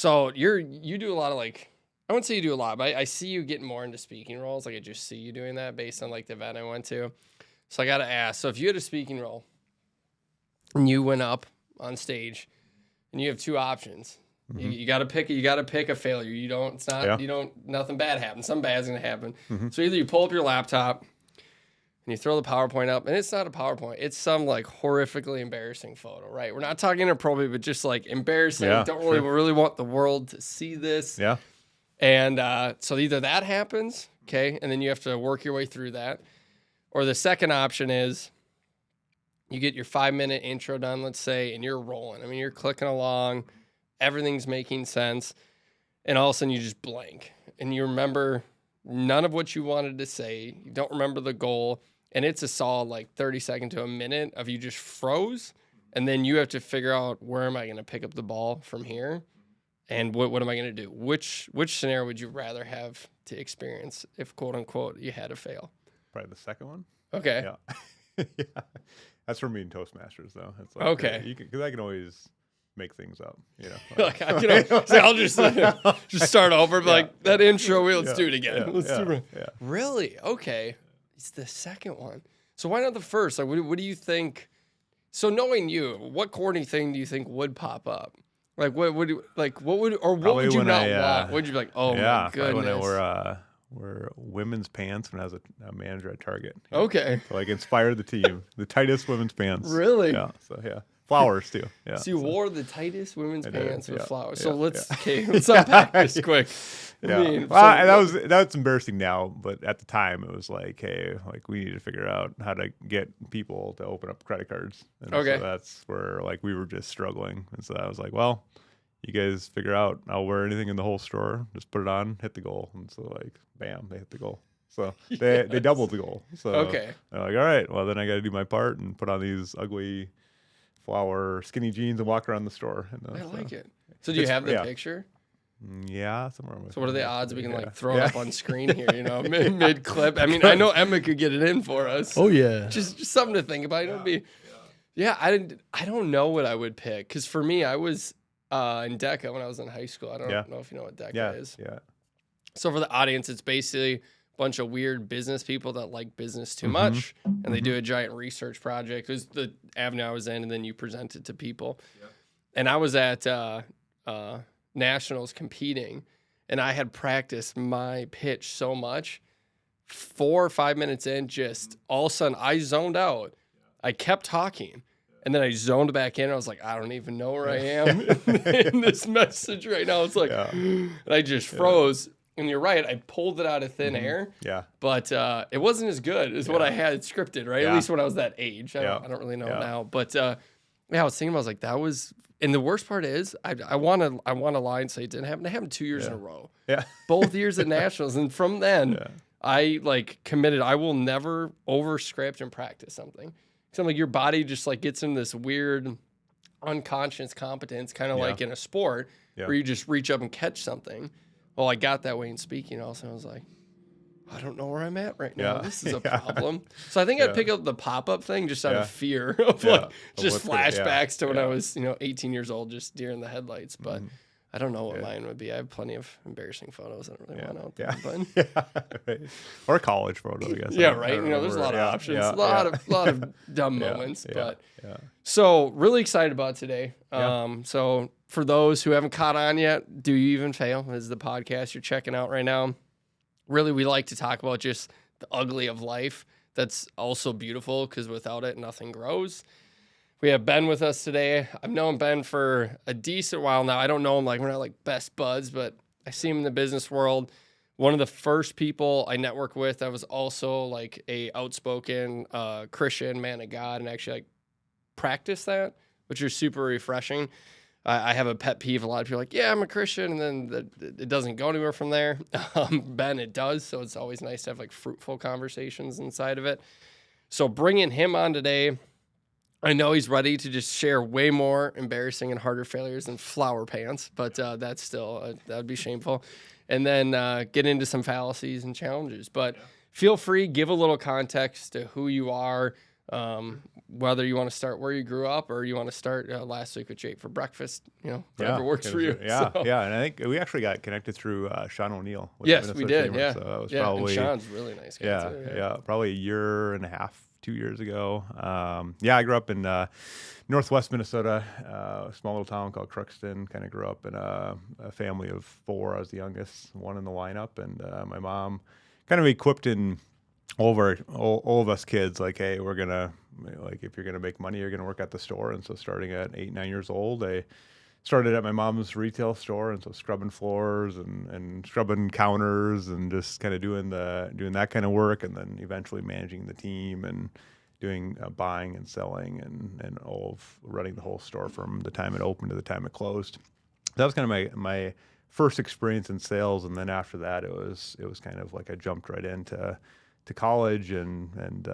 So you do a lot of like, I wouldn't say you do a lot, but I see you getting more into speaking roles. Like I just see you doing that based on like the event I went to. So I got to ask, so if you had a speaking role and you went up on stage and you have two options, you got to pick a failure. Nothing bad happens. Something bad's going to happen. So either you pull up your laptop and you throw the PowerPoint up, and it's not a PowerPoint. It's some like horrifically embarrassing photo, right? We're not talking inappropriate, but just like embarrassing. Yeah, Don't really want the world to see this. Yeah. And so either that happens, okay, and then you have to work your way through that. Or the second option is you get your 5-minute intro done, let's say, and you're rolling. I mean, you're clicking along. Everything's making sense. And all of a sudden you just blank. And you remember none of what you wanted to say. You don't remember the goal. And it's a solid like 30 seconds to a minute of you just froze. And then you have to figure out, where am I going to pick up the ball from here? And what am I going to do? Which scenario would you rather have to experience if, quote unquote, you had to fail? Probably the second one. Okay. Yeah. Yeah. That's for me in Toastmasters, though. It's like, okay. Because I can always make things up, you know. Like, I'll just start over, but like that intro, let's do it again. Let's do it. Yeah. Really? Okay. It's the second one. So why not the first? Like, what do you think? So knowing you, what corny thing do you think would pop up? Like, what would you like? What would you not want? Would you be like, oh my goodness? When I wore women's pants when I was a manager at Target. Okay. So like inspired the team, the tightest women's pants. Really? Yeah. So yeah. Flowers too. Yeah. So you wore the tightest women's pants with flowers. So let's let's unpack this quick. Yeah. I mean, that's embarrassing now, but at the time it was like, hey, like we need to figure out how to get people to open up credit cards. And okay. So that's where like we were just struggling, and so I was like, well, you guys figure out. I'll wear anything in the whole store. Just put it on, hit the goal, and so like, bam, they hit the goal. So they doubled the goal. So okay. They're like, all right, well then I got to do my part and put on these ugly flower skinny jeans and walk around the store. I like it. So do you have the picture? Yeah, somewhere. So what are the odds we can like throw it up on screen here? You know, mid clip. I mean, I know Emma could get it in for us. Oh yeah. Just something to think about. I don't know what I would pick, because for me, I was in DECA when I was in high school. I don't know if you know what DECA is. Yeah. So for the audience, it's basically a bunch of weird business people that like business too much, and they do a giant research project. It was the avenue I was in, and then you present it to people. Yeah. And I was at nationals competing, and I had practiced my pitch so much. 4 or 5 minutes in, just all of a sudden I zoned out. I kept talking, and then I zoned back in. I was like, I don't even know where I am in this message right now. It's like, and I just froze. And you're right, I pulled it out of thin air. Yeah. But it wasn't as good as what I had scripted, right? Yeah. At least when I was that age. I don't really know now. But I was thinking, I was like, that was. And the worst part is, I want to lie and say it didn't happen. It happened 2 years in a row. Yeah. Both years at nationals, and from then, I like committed. I will never over script and practice something. Because like your body just like gets in this weird unconscious competence, kind of like in a sport where you just reach up and catch something. Well, I got that way in speaking also. I was like, I don't know where I'm at right now. This is a problem. So I think I'd pick up the pop-up thing just out of fear of like just flashbacks to when I was, 18 years old, just deer in the headlights. But I don't know what mine would be. I have plenty of embarrassing photos I don't really want out there. But right. Or college photo, I guess. Yeah, right. There's a lot of options, a lot of dumb moments. But so really excited about today. So for those who haven't caught on yet, Do You Even Fail is the podcast you're checking out right now. Really, we like to talk about just the ugly of life. That's also beautiful, because without it, nothing grows. We have Ben with us today. I've known Ben for a decent while now. I don't know him, like, we're not like best buds, but I see him in the business world. One of the first people I networked with that was also like a outspoken Christian man of God, and actually like practice that, which is super refreshing. I have a pet peeve. A lot of people are like, yeah, I'm a Christian, and then it doesn't go anywhere from there. Ben, it does, so it's always nice to have like fruitful conversations inside of it. So bringing him on today, I know he's ready to just share way more embarrassing and harder failures than flower pants, but that's still, that would be shameful. And then get into some fallacies and challenges. But feel free, give a little context to who you are, whether you want to start where you grew up or you want to start last week with you ate for breakfast, whatever works for you. Yeah, so. Yeah. And I think we actually got connected through Sean O'Neill. Yes, we did. Chamber, yeah. So that was yeah, probably. And Sean's really nice guy too. Yeah. Probably a year and a half, 2 years ago. I grew up in northwest Minnesota, a small little town called Crookston. Kind of grew up in a family of 4. I was the youngest, one in the lineup. And my mom kind of equipped in all of us kids, like, hey, we're going to, like, if you're going to make money, you're going to work at the store. And so starting at 8, 9 years old, I started at my mom's retail store. And so scrubbing floors and scrubbing counters and just kind of doing that kind of work. And then eventually managing the team and doing buying and selling and all of running the whole store from the time it opened to the time it closed. That was kind of my first experience in sales. And then after that, it was kind of like I jumped right into college and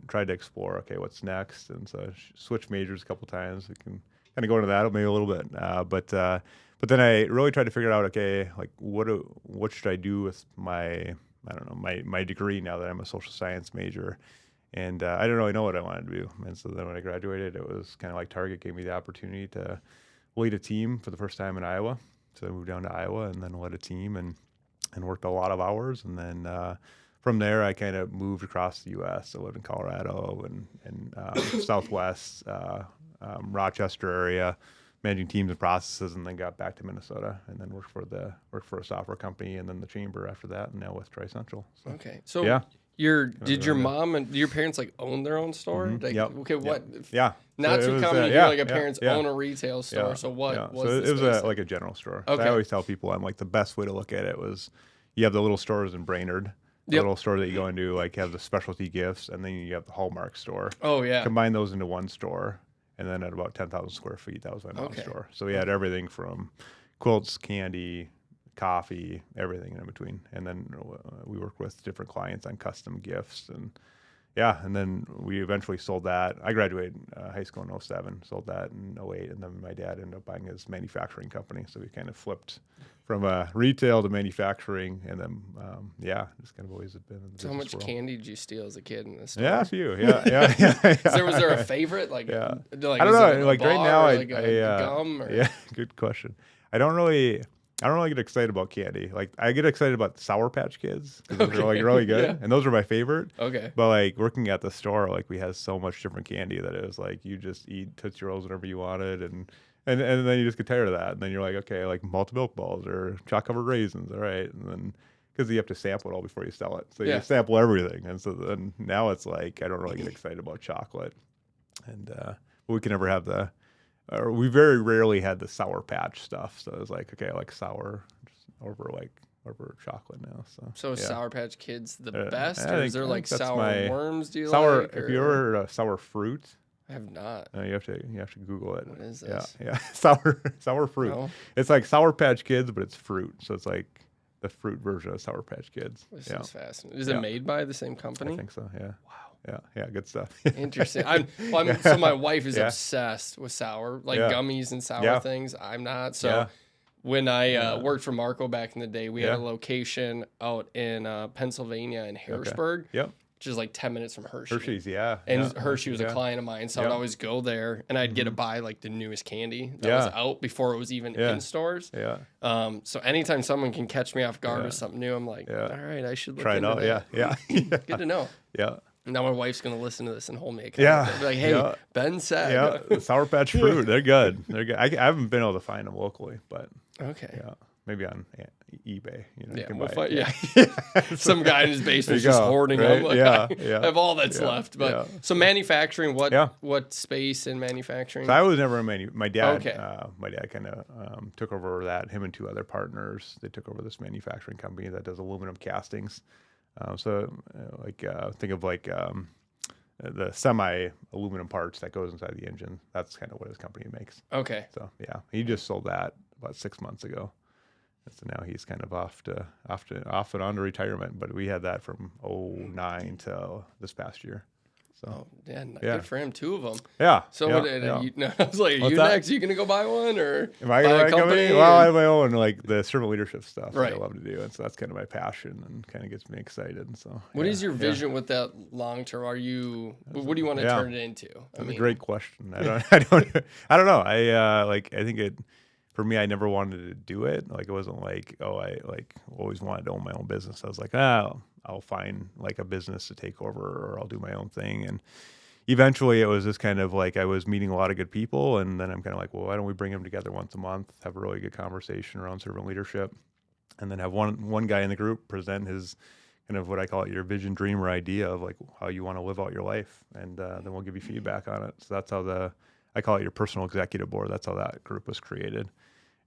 tried to explore, okay, what's next? And so I switched majors a couple times. We can kind of go into that maybe a little bit. But then I really tried to figure out, okay, like what should I do with my degree now that I'm a social science major? And I didn't really know what I wanted to do. And so then when I graduated, it was kind of like Target gave me the opportunity to lead a team for the first time in Iowa. So I moved down to Iowa and then led a team and worked a lot of hours. And then from there, I kind of moved across the U.S. I lived in Colorado and Southwest, Rochester area, managing teams and processes, and then got back to Minnesota and then worked for a software company and then the chamber after that, and now with Tri-Central. So, okay, so yeah. Did your mom and your parents like own their own store? Mm-hmm. Like, yep. Okay, what? Yeah. Not too common to hear like a parents own a retail store. Yeah. So what was so the it was space like a general store. Okay. So I always tell people, I'm like, the best way to look at it was you have the little stores in Brainerd, the little store that you go into, like have the specialty gifts, and then you have the Hallmark store. Oh yeah. Combine those into one store, and then at about 10,000 square feet, that was my mom's store. So we had everything from quilts, candy, coffee, everything in between. And then we worked with different clients on custom gifts and then we eventually sold that. I graduated high school in 07, sold that in 08, and then my dad ended up buying his manufacturing company. So we kind of flipped from retail to manufacturing, and then just kind of always have been in the So how much world. candy did you steal as a kid in the store? Yeah, a few. Yeah. Was there a favorite? Like, I don't know. Like right now, I gum. Or? Yeah, good question. I don't really get excited about candy. Like I get excited about Sour Patch Kids because they're like really good, and those are my favorite. Okay. But like working at the store, like we had so much different candy that it was like you just eat Tootsie Rolls whenever you wanted, and then you just get tired of that, and then you're like, okay, like malted milk balls or chocolate covered raisins, all right, and then because you have to sample it all before you sell it, so you sample everything, and so then now it's like I don't really get excited about chocolate, and we can never have we very rarely had the Sour Patch stuff. So it was like, okay, I like sour over chocolate now. So is Sour Patch Kids the best? Or is there like sour worms? Do you sour, like? Have you ever heard sour fruit? I have not. You have to Google it. What is this? Yeah. sour fruit. No. It's like Sour Patch Kids, but it's fruit. So it's like the fruit version of Sour Patch Kids. This is fascinating. Is it made by the same company? I think so, yeah. Wow. Yeah, good stuff. Interesting. So my wife is obsessed with sour, like gummies and sour things. I'm not. So when I worked for Marco back in the day, we had a location out in Pennsylvania in Harrisburg. Okay. Yep. Which is like 10 minutes from Hershey. Hershey's, yeah. And Hershey was a client of mine, so I'd always go there, and I'd get to buy like the newest candy that was out before it was even in stores. Yeah. So anytime someone can catch me off guard with something new, I'm like, all right, I should look try it out. that. Yeah. Good to know. Yeah. Now my wife's gonna listen to this and hold me accountable. Be like, hey, Ben said. Yeah, the Sour Patch Fruit, they're good. They're good. I haven't been able to find them locally, but maybe on eBay. You can buy it. Some guy in his basement's just hoarding them. Like, I have all that's left. But so manufacturing, what space in manufacturing? So I was never a my dad. My dad kind of took over that. Him and 2 other partners. They took over this manufacturing company that does aluminum castings. Think of like the semi-aluminum parts that goes inside the engine. That's kind of what his company makes. Okay. So he just sold that about 6 months ago. So now he's kind of off and on to retirement. But we had that from 09 till this past year. So good for him. 2 of them. Yeah. So yeah. I was like, are you next? Are you gonna go buy one or am I buy going a to company? Well, I have my own like the servant leadership stuff Right. that I love to do, and so that's kind of my passion and kind of gets me excited. And so, what is your vision with that long term? What do you want to turn it into? That's a great question. I don't know. I think it. For me, I never wanted to do it. Like, it wasn't like, I like always wanted to own my own business. I was like, I'll find like a business to take over, or I'll do my own thing. And eventually it was just kind of like I was meeting a lot of good people. And then I'm kind of like, well, why don't we bring them together once a month, have a really good conversation around servant leadership, and then have one guy in the group present his kind of what I call it, your vision, dream, or idea of like how you want to live out your life. And then we'll give you feedback on it. So that's how I call it your personal executive board. That's how that group was created.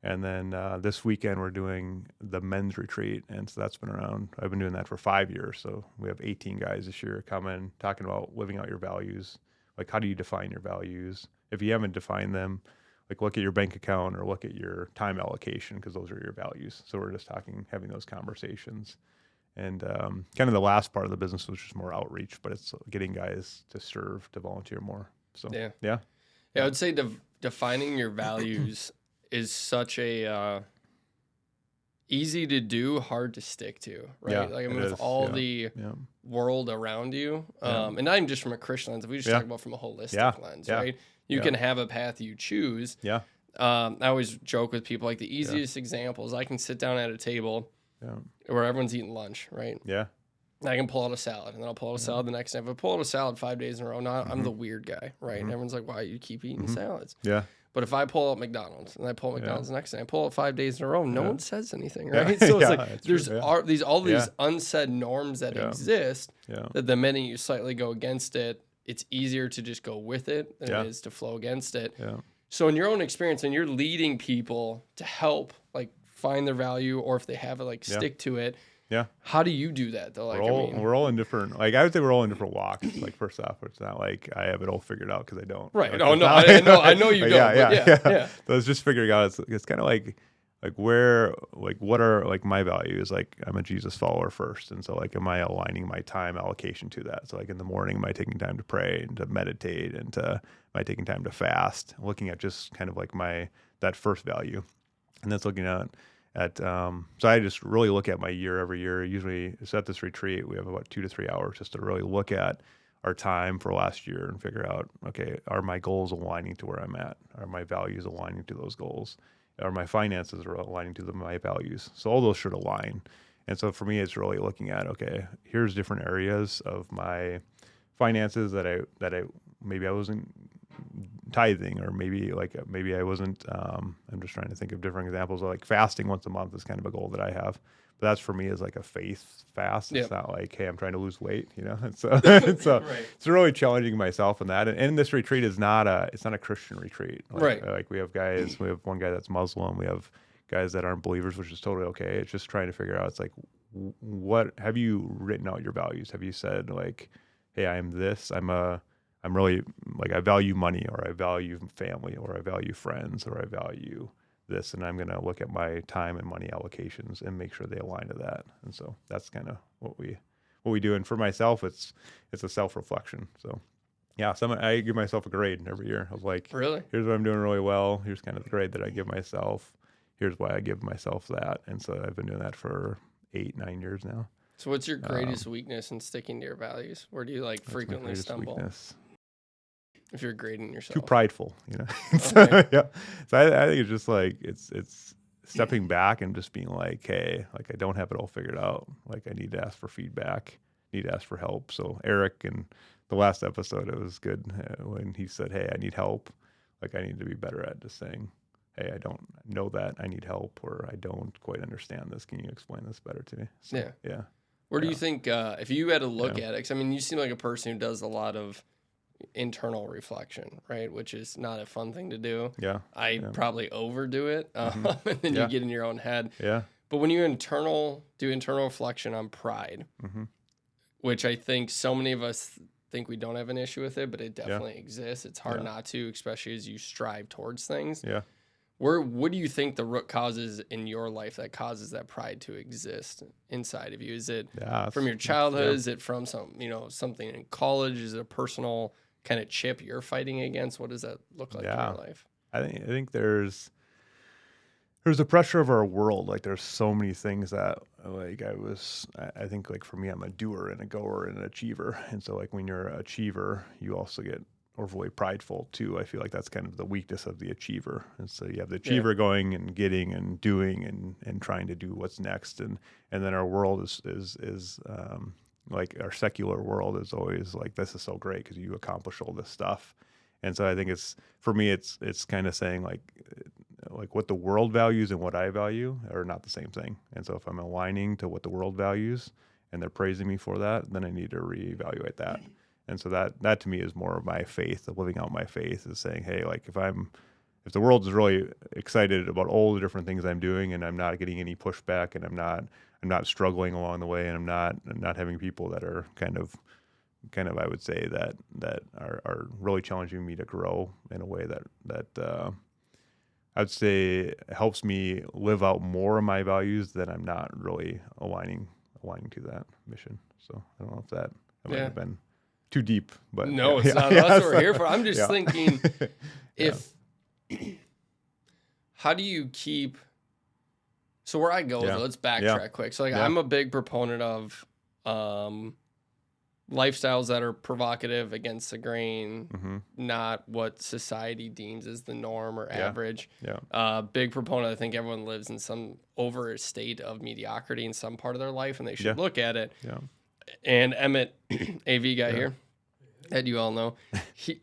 And then this weekend we're doing the men's retreat, and so that's been around. I've been doing that for 5 years. So we have 18 guys this year coming, talking about living out your values. Like, how do you define your values? If you haven't defined them, like look at your bank account or look at your time allocation, because those are your values. So we're just having those conversations. And kind of the last part of the business was just more outreach, but it's getting guys to serve, to volunteer more. So yeah. I would say defining your values is such a easy to do, hard to stick to, right? Yeah, like, I mean, with all the world around you, and not even just from a Christian lens, if we just talk about from a holistic lens, right? You can have a path you choose. Yeah. I always joke with people, like, the easiest example is I can sit down at a table where everyone's eating lunch, right? Yeah. I can pull out a salad, and then I'll pull out a salad the next day. If I pull out a salad 5 days in a row, now I'm the weird guy, right? And everyone's like, why you keep eating salads? Yeah. But if I pull out McDonald's and I pull McDonald's the next day, I pull it 5 days in a row, no one says anything, right? So it's like there's these unsaid norms that exist that the minute you slightly go against it, it's easier to just go with it than it is to flow against it. Yeah. So in your own experience, when you're leading people to help like find their value, or if they have it, like stick to it. Yeah. How do you do that though? Like, we're all in different. Like, I would say we're all in different walks. Like, first off, it's not like I have it all figured out, because I don't. Right. Like, I know you don't. Yeah. So it's just figuring out. It's kind of like where, like, what are like my values? Like, I'm a Jesus follower first, and so like, am I aligning my time allocation to that? So like in the morning, am I taking time to pray and to meditate, and am I taking time to fast? Looking at just kind of like that first value, and that's looking at so I just really look at my year every year. Usually it's at this retreat, we have about 2 to 3 hours just to really look at our time for last year and figure out, okay, are my goals aligning to where I'm at? Are my values aligning to those goals? Are my finances aligning to my values? So all those should align. And so for me, it's really looking at, okay, here's different areas of my finances that I maybe I wasn't tithing, or maybe I wasn't. I'm just trying to think of different examples. Like, fasting once a month is kind of a goal that I have, but that's for me is like a faith fast. It's not like, hey, I'm trying to lose weight, And so, it's really challenging myself in that. And this retreat is it's not a Christian retreat. Like we have one guy that's Muslim. We have guys that aren't believers, which is totally okay. It's just trying to figure out. It's like, what have you written out your values? Have you said like, hey, I'm this. I'm really like, I value money, or I value family, or I value friends, or I value this, and I'm going to look at my time and money allocations and make sure they align to that. And so that's kind of what we do. And for myself, it's a self-reflection. So yeah, I give myself a grade every year of like, really, here's what I'm doing really well. Here's kind of the grade that I give myself. Here's why I give myself that. And so I've been doing that for 8-9 years now. So what's your greatest weakness in sticking to your values? Where do you like frequently stumble? Weakness. If you're grading yourself, too prideful, Okay. Yeah. So I think it's just like it's stepping back and just being like, hey, like, I don't have it all figured out. Like, I need to ask for feedback, need to ask for help. So Eric, in the last episode, it was good when he said, hey, I need help. Like, I need to be better at just saying, hey, I don't know that, I need help, or I don't quite understand this. Can you explain this better to me? So, yeah. Where do you think, if you had to look at it, because I mean, you seem like a person who does a lot of internal reflection, right? Which is not a fun thing to do. I probably overdo it, and then you get in your own head. But when you do internal reflection on pride, which I think so many of us think we don't have an issue with it, but it definitely exists. It's hard not to, especially as you strive towards things. what do you think the root cause is in your life that causes that pride to exist inside of you? Is it from your childhood? Is it from something in college? Is it a personal kind of chip you're fighting against? What does that look like in your life? I think there's the pressure of our world. Like there's so many things that like I think like for me, I'm a doer and a goer and an achiever. And so like when you're an achiever, you also get overly prideful too. I feel like that's kind of the weakness of the achiever. And so you have the achiever going and getting and doing and trying to do what's next. And then our world is like our secular world is always like, this is so great because you accomplish all this stuff. And so I think for me, it's kind of saying like what the world values and what I value are not the same thing. And so if I'm aligning to what the world values and they're praising me for that, then I need to reevaluate that. And so that to me is more of my faith, of living out my faith, is saying, hey, like if the world is really excited about all the different things I'm doing and I'm not getting any pushback and I'm not struggling along the way and I'm not having people that are kind of I would say that are really challenging me to grow in a way that I'd say helps me live out more of my values, then I'm not really aligning to that mission. So I don't know if that might have been too deep, but no, it's not. That's what we're here for. I'm just thinking, how do you keep? So where I go with it, let's backtrack quick. So like I'm a big proponent of lifestyles that are provocative, against the grain, not what society deems as the norm or average. Big proponent. I think everyone lives in some over state of mediocrity in some part of their life, and they should look at it. And Emmett, AV guy here, that you all know, he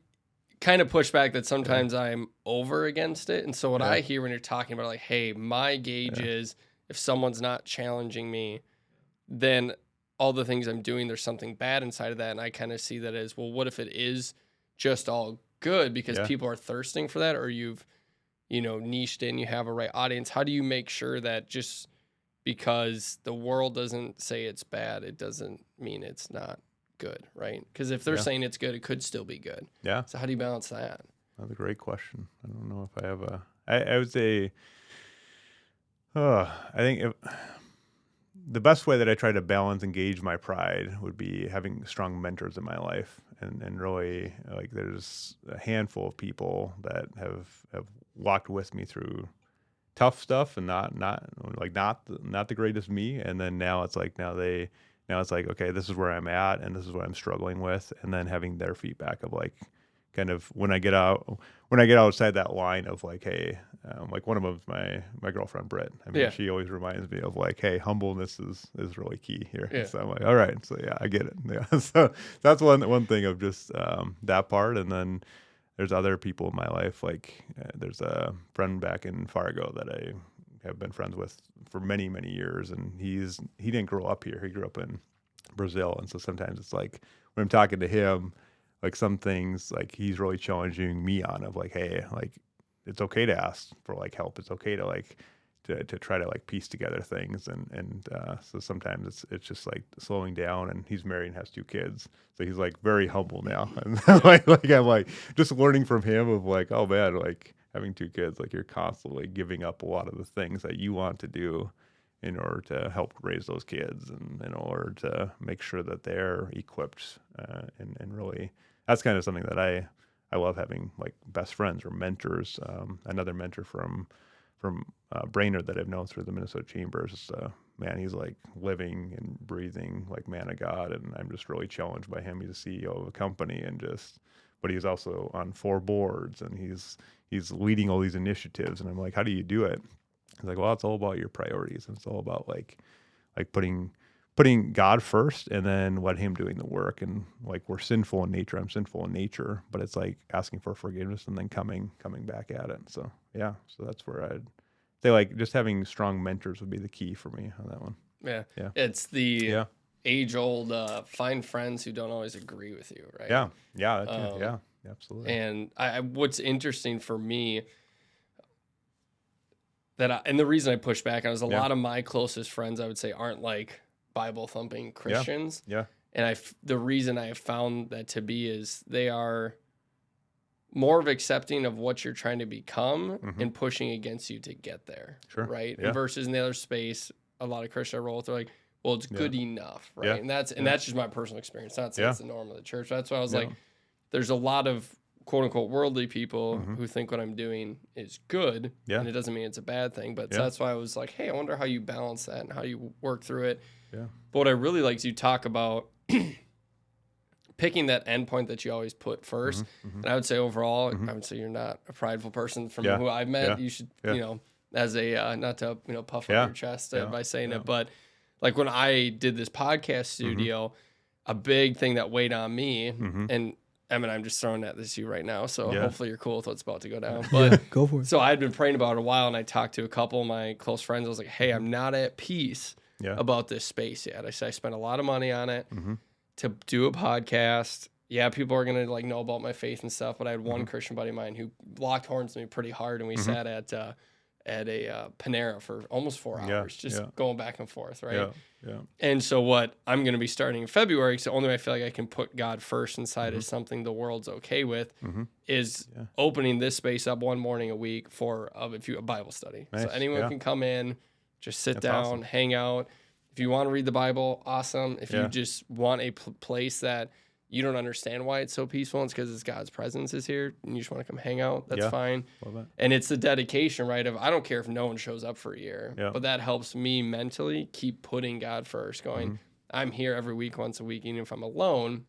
kind of pushed back that sometimes I'm over against it. And so what I hear when you're talking about like, hey, my gauge is if someone's not challenging me, then all the things I'm doing, there's something bad inside of that. And I kind of see that as, well, what if it is just all good because people are thirsting for that, or you've, niched in, you have a right audience. How do you make sure that just because the world doesn't say it's bad, it doesn't mean it's not good, right? Because if they're saying it's good, it could still be good. Yeah. So how do you balance that? That's a great question. I don't know if I have I would say, I think the best way that I try to balance and gauge my pride would be having strong mentors in my life. And really, like, there's a handful of people that have walked with me through tough stuff and not the greatest me. And then now it's like, okay, this is where I'm at and this is what I'm struggling with. And then having their feedback of like, kind of when I get outside that line of like, hey, like one of them is my girlfriend, Britt. I mean, she always reminds me of like, hey, humbleness is really key here. Yeah. So I'm like, all right. So yeah, I get it. Yeah. So that's one thing of just that part. And then there's other people in my life. Like there's a friend back in Fargo that I have been friends with for many, many years. And he didn't grow up here. He grew up in Brazil. And so sometimes it's like when I'm talking to him, like some things like he's really challenging me on of like, hey, like it's okay to ask for like help. It's okay to like to try to like piece together things. And so sometimes it's just like slowing down, and he's married and has 2 kids. So he's like very humble now. And like I'm like just learning from him of like, oh man, like having 2 kids, like you're constantly giving up a lot of the things that you want to do in order to help raise those kids and in order to make sure that they're equipped and really that's kind of something that I love having, like best friends or mentors. Another mentor from Brainerd that I've known through the Minnesota Chambers, man, he's like living and breathing like man of God, and I'm just really challenged by him. He's a CEO of a company but he's also on 4 boards and he's leading all these initiatives, and I'm like, how do you do it? He's like, well, it's all about your priorities, and it's all about like putting God first and then let him doing the work. And like we're sinful in nature. I'm sinful in nature, but it's like asking for forgiveness and then coming back at it. So yeah, so that's where I'd say like just having strong mentors would be the key for me on that one. Yeah. Yeah. It's the age old find friends who don't always agree with you, right? Yeah. Yeah. Yeah. Absolutely. And what's interesting for me and the reason I push back on is a lot of my closest friends, I would say, aren't like Bible thumping Christians. Yeah. And the reason I have found that to be is they are more of accepting of what you're trying to become and pushing against you to get there. Sure. Right. Yeah. And versus in the other space, a lot of Christians roll with, they're like, well, it's good enough. Right. Yeah. And that's just my personal experience. Not saying it's the norm of the church. That's why I was like, there's a lot of quote unquote worldly people who think what I'm doing is good. Yeah. And it doesn't mean it's a bad thing. But so that's why I was like, hey, I wonder how you balance that and how you work through it. Yeah. But what I really like is you talk about picking that endpoint that you always put first. And I would say overall, I would say you're not a prideful person from who I've met. You should, you know, as a, not to, you know, puff up your chest by saying it, but like when I did this podcast studio, a big thing that weighed on me, and Emmett, I'm just throwing that to you right now. So hopefully you're cool with what's about to go down. But go for it. So I had been praying about it a while, and I talked to a couple of my close friends. I was like, hey, I'm not at peace about this space yet. I said, I spent a lot of money on it to do a podcast. Yeah, people are going to like know about my faith and stuff, but I had one Christian buddy of mine who locked horns with me pretty hard, and we sat at a Panera for almost 4 hours, going back and forth, right? Yeah. And so what I'm going to be starting in February, because the only way I feel like I can put God first inside is something the world's okay with, is opening this space up one morning a week for a Bible study. Nice. So anyone can come in, just sit down, hang out. If you want to read the Bible, awesome. If you just want a place that you don't understand why it's so peaceful, it's because it's God's presence is here, and you just want to come hang out, that's fine. Love that. And it's the dedication, right, of I don't care if no one shows up for a year, but that helps me mentally keep putting God first, going, I'm here every week, once a week, even if I'm alone,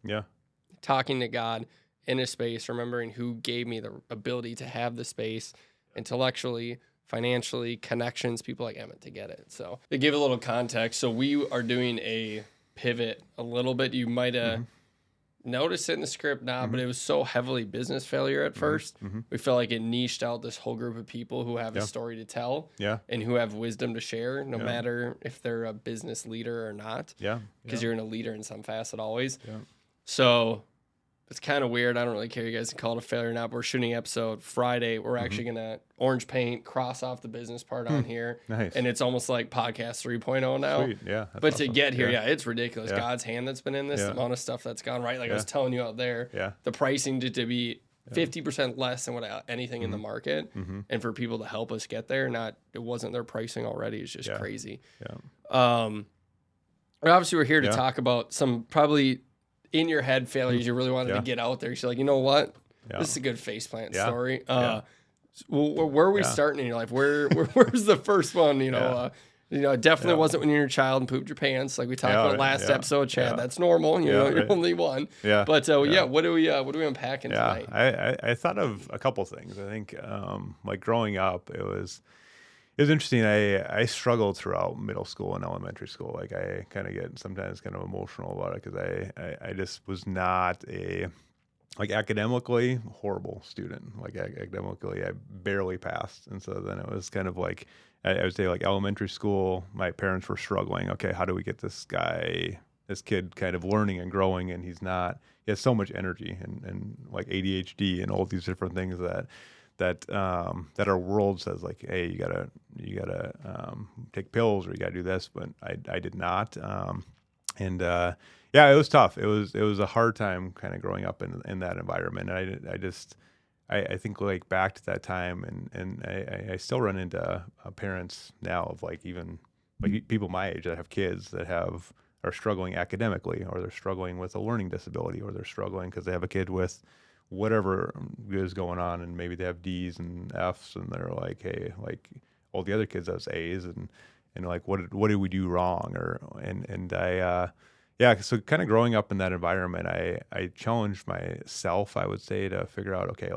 talking to God in a space, remembering who gave me the ability to have the space intellectually, financially, connections, people like Emmett to get it. So to give a little context, so we are doing a pivot a little bit. You might have noticed it in the script now, but it was so heavily business failure at first. We felt like it niched out this whole group of people who have a story to tell and who have wisdom to share, no matter if they're a business leader or not. Because you're in a leader in some facet always. So it's kind of weird. I don't really care. You guys can call it a failure or not. But we're shooting episode Friday. We're actually going to orange paint, cross off the business part on here. Nice. And it's almost like podcast 3.0 now. Sweet. Yeah. But awesome. To get here, it's ridiculous. God's hand that's been in this, the amount of stuff that's gone right. Like I was telling you out there, the pricing to be 50% less than what anything in the market. And for people to help us get there, it wasn't their pricing already. It's just crazy. But obviously we're here to talk about some probably in your head failures you really wanted to get out there. You're like, you know what? This is a good faceplant story. Where are we starting in your life? Where's the first one? You know, it definitely wasn't when you were a child and pooped your pants, like we talked about last episode, Chad. That's normal. You know, you're only one. But what do we unpacking tonight? I thought of a couple things. I think like growing up, it was interesting. I struggled throughout middle school and elementary school. Like I kind of get sometimes kind of emotional about it because I just was not a academically horrible student. Like academically, I barely passed, and so then it was kind of like I would say like elementary school. My parents were struggling. Okay, how do we get this kid kind of learning and growing, and he has so much energy and like ADHD and all these different things that our world says like, hey, you gotta take pills or you gotta do this, but I did not, and it was tough. It was a hard time kind of growing up in that environment. And I think like back to that time, and I still run into parents now of like even like people my age that have kids that are struggling academically, or they're struggling with a learning disability, or they're struggling because they have a kid with whatever is going on, and maybe they have D's and F's, and they're like, hey, like all the other kids have A's, and like what did we do wrong? So kind of growing up in that environment, I challenged myself, I would say, to figure out, okay,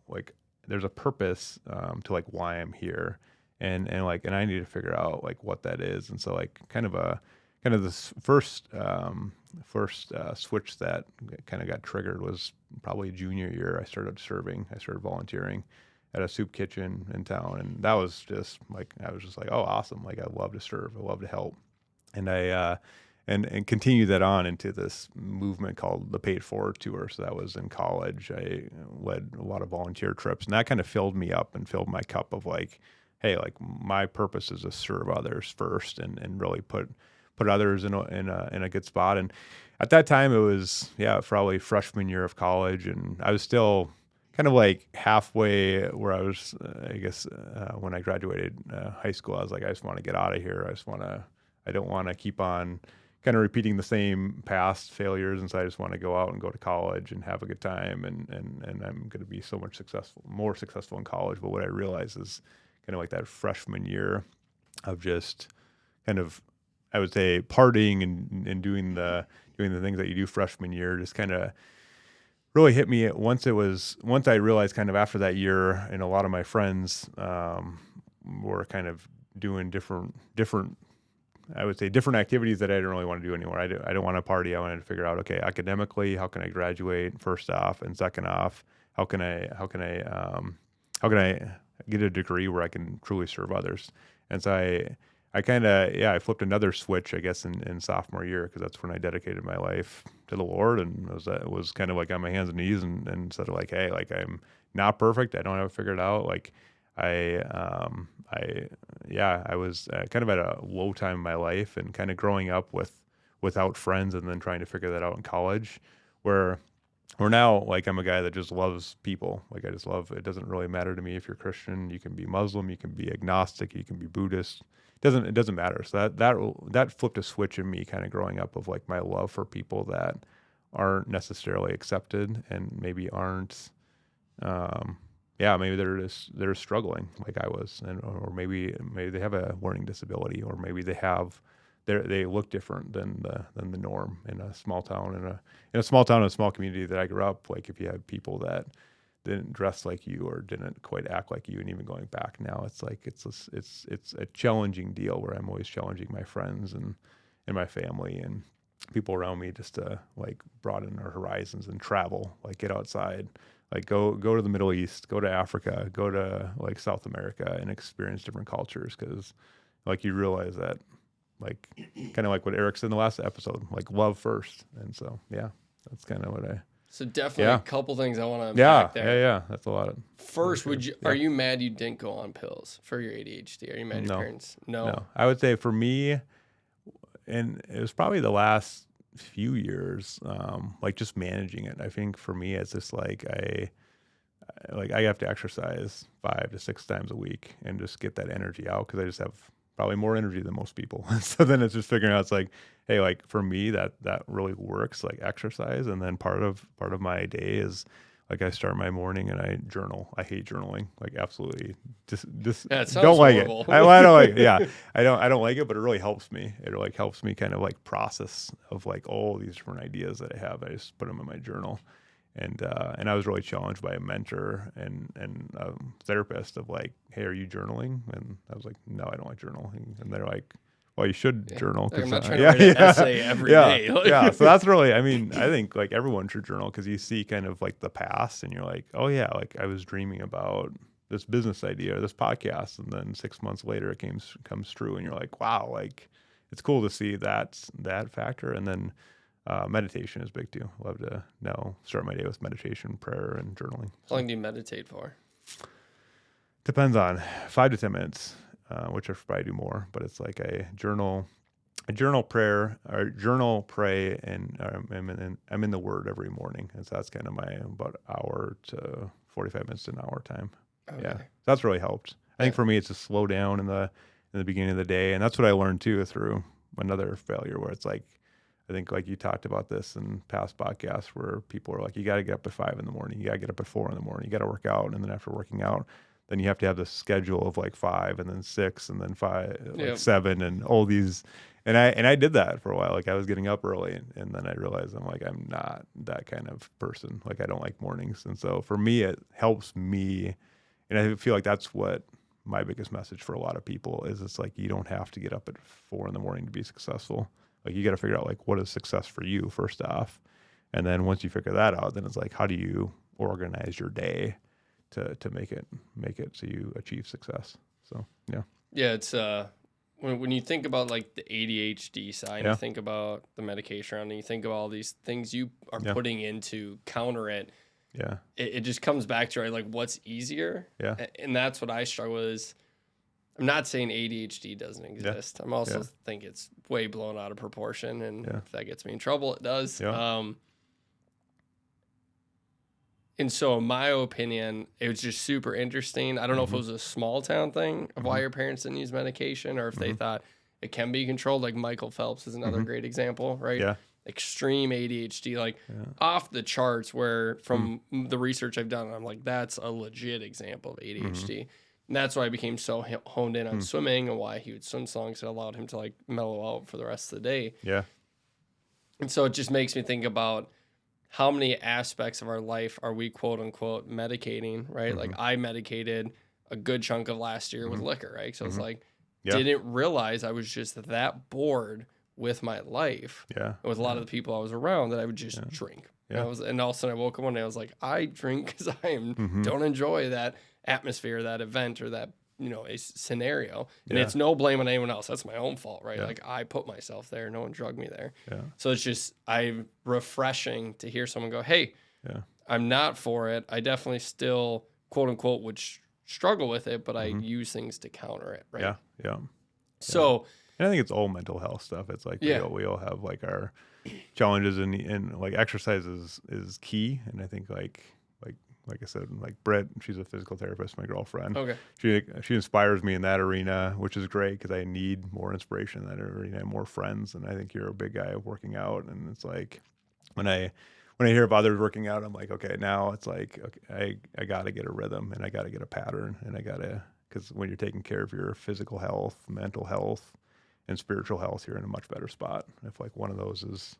like there's a purpose to like why I'm here, and I need to figure out like what that is. And so like kind of this first switch that kind of got triggered was probably junior year. I started volunteering at a soup kitchen in town, and that was just like, I was just like, oh, awesome. Like I love to serve, I love to help. And I and continue that on into this movement called the Paid Forward Tour. So that was in college. I led a lot of volunteer trips, and that kind of filled me up and filled my cup of like, hey, like my purpose is to serve others first, and really put others in a good spot. And at that time, it was probably freshman year of college, and I was still kind of like halfway where I was, I guess, when I graduated high school, I was like, I just want to get out of here. I don't want to keep on kind of repeating the same past failures. And so I just want to go out and go to college and have a good time. And I'm going to be so much more successful in college. But what I realized is kind of like that freshman year of just kind of, I would say, partying and doing the things that you do freshman year just kind of really hit me once I realized kind of after that year, and a lot of my friends were kind of doing different I would say different activities that I didn't really want to do anymore. I don't want to party. I wanted to figure out, okay, academically, how can I graduate first off, and second off, how can I get a degree where I can truly serve others? And so I flipped another switch, I guess, in sophomore year, because that's when I dedicated my life to the Lord, and it was kind of like on my hands and knees, and said like, hey, like I'm not perfect. I don't have it figured out. Like I was kind of at a low time in my life, and kind of growing up without friends, and then trying to figure that out in college, where now, like, I'm a guy that just loves people. Like, I just love, it doesn't really matter to me if you're Christian, you can be Muslim, you can be agnostic, you can be Buddhist. It doesn't matter. So that flipped a switch in me kind of growing up of like my love for people that aren't necessarily accepted, and maybe aren't, maybe they're struggling like I was, or maybe they have a learning disability, or maybe they look different than the norm in a small town, in a small community that I grew up. Like, if you have people that didn't dress like you or didn't quite act like you, and even going back now, it's like it's a challenging deal where I'm always challenging my friends and my family and people around me just to like broaden our horizons and travel, like get outside, like go to the Middle East, go to Africa, go to like South America, and experience different cultures, because like you realize that, like, kind of like what Eric said in the last episode, like love first. And so, yeah, that's kind of what So definitely a couple things I want to unpack there. Yeah. That's a lot of. First, are you mad you didn't go on pills for your ADHD? Are you mad at your parents? No. I would say for me, and it was probably the last few years, like just managing it. I think for me, it's just like I have to exercise 5 to 6 times a week and just get that energy out, because I just have probably more energy than most people. So then it's just figuring out, it's like, hey, like for me, that really works, like exercise. And then part of my day is like I start my morning and I journal. I hate journaling, like absolutely. Just don't like horrible. It. I don't like it. Yeah, I don't like it, but it really helps me. It like helps me kind of like process of like all these different ideas that I have. I just put them in my journal. And I was really challenged by a mentor and therapist of like, hey, are you journaling? And I was like, no, I don't like journaling. And they're like, well, you should journal. I'm not trying to write an essay every day. Yeah. So that's really, I mean, I think like everyone should journal, because you see kind of like the past, and you're like, oh yeah, like I was dreaming about this business idea or this podcast, and then 6 months later it comes true, and you're like, wow, like it's cool to see that factor. And then meditation is big too. Love to start my day with meditation, prayer, and journaling. How long do you meditate for? Depends on 5 to 10 minutes, which I probably do more, but it's like a journal prayer, or journal, pray, and I'm in the Word every morning. And so that's kind of my about hour to 45 minutes to an hour time. Okay. Yeah. That's really helped. I think for me, it's to slow down in the beginning of the day. And that's what I learned too through another failure, where it's like, I think like you talked about this in past podcasts, where people are like, you got to get up at 5 in the morning. You got to get up at 4 in the morning. You got to work out. And then after working out, then you have to have this schedule of like 5 and then 6 and then 5, like 7 and all these. And I did that for a while. Like I was getting up early, and then I realized I'm like, I'm not that kind of person. Like I don't like mornings. And so for me, it helps me. And I feel like that's what my biggest message for a lot of people is. It's like, you don't have to get up at 4 in the morning to be successful. Like you got to figure out like what is success for you first off. And then once you figure that out, then it's like, how do you organize your day to make it so you achieve success? So, yeah. Yeah. It's, when you think about like the ADHD side, you think about the medication around it, you think of all these things you are putting in to counter it. Yeah. It just comes back to, right, like what's easier. Yeah. And that's what I struggle with is, I'm not saying ADHD doesn't exist. I'm also think it's way blown out of proportion, and if that gets me in trouble, it does. And so, in my opinion, it was just super interesting. I don't know if it was a small town thing of why your parents didn't use medication, or if they thought it can be controlled. Like Michael Phelps is another great example, right? Yeah. Extreme ADHD, like off the charts, where from the research I've done, I'm like, that's a legit example of ADHD. And that's why I became so honed in on swimming, and why he would swim songs that allowed him to like mellow out for the rest of the day. Yeah. And so it just makes me think about how many aspects of our life are we quote unquote medicating, right? Like I medicated a good chunk of last year with liquor, right? So it's like, didn't realize I was just that bored with my life. Yeah. And with a lot of the people I was around that I would just drink. Yeah. And all of a sudden I woke up one day, I was like, I drink because I don't enjoy that atmosphere, that event, or that, a scenario. And it's no blame on anyone else. That's my own fault, right? Like I put myself there. No one drugged me there. Yeah. So it's just, I'm refreshing to hear someone go, hey, I'm not for it. I definitely still, quote unquote, would struggle with it, but I use things to counter it, right? Yeah. Yeah. So, and I think it's all mental health stuff. It's like we all have like our challenges, and like exercise is key. And I think like I said, like Britt, she's a physical therapist, my girlfriend. Okay. She inspires me in that arena, which is great because I need more inspiration in that arena and more friends. And I think you're a big guy working out, and it's like when I hear of others working out, I'm like, okay, now it's like, okay, I got to get a rhythm, and I got to get a pattern, and because when you're taking care of your physical health, mental health, and spiritual health, you're in a much better spot. If like one of those is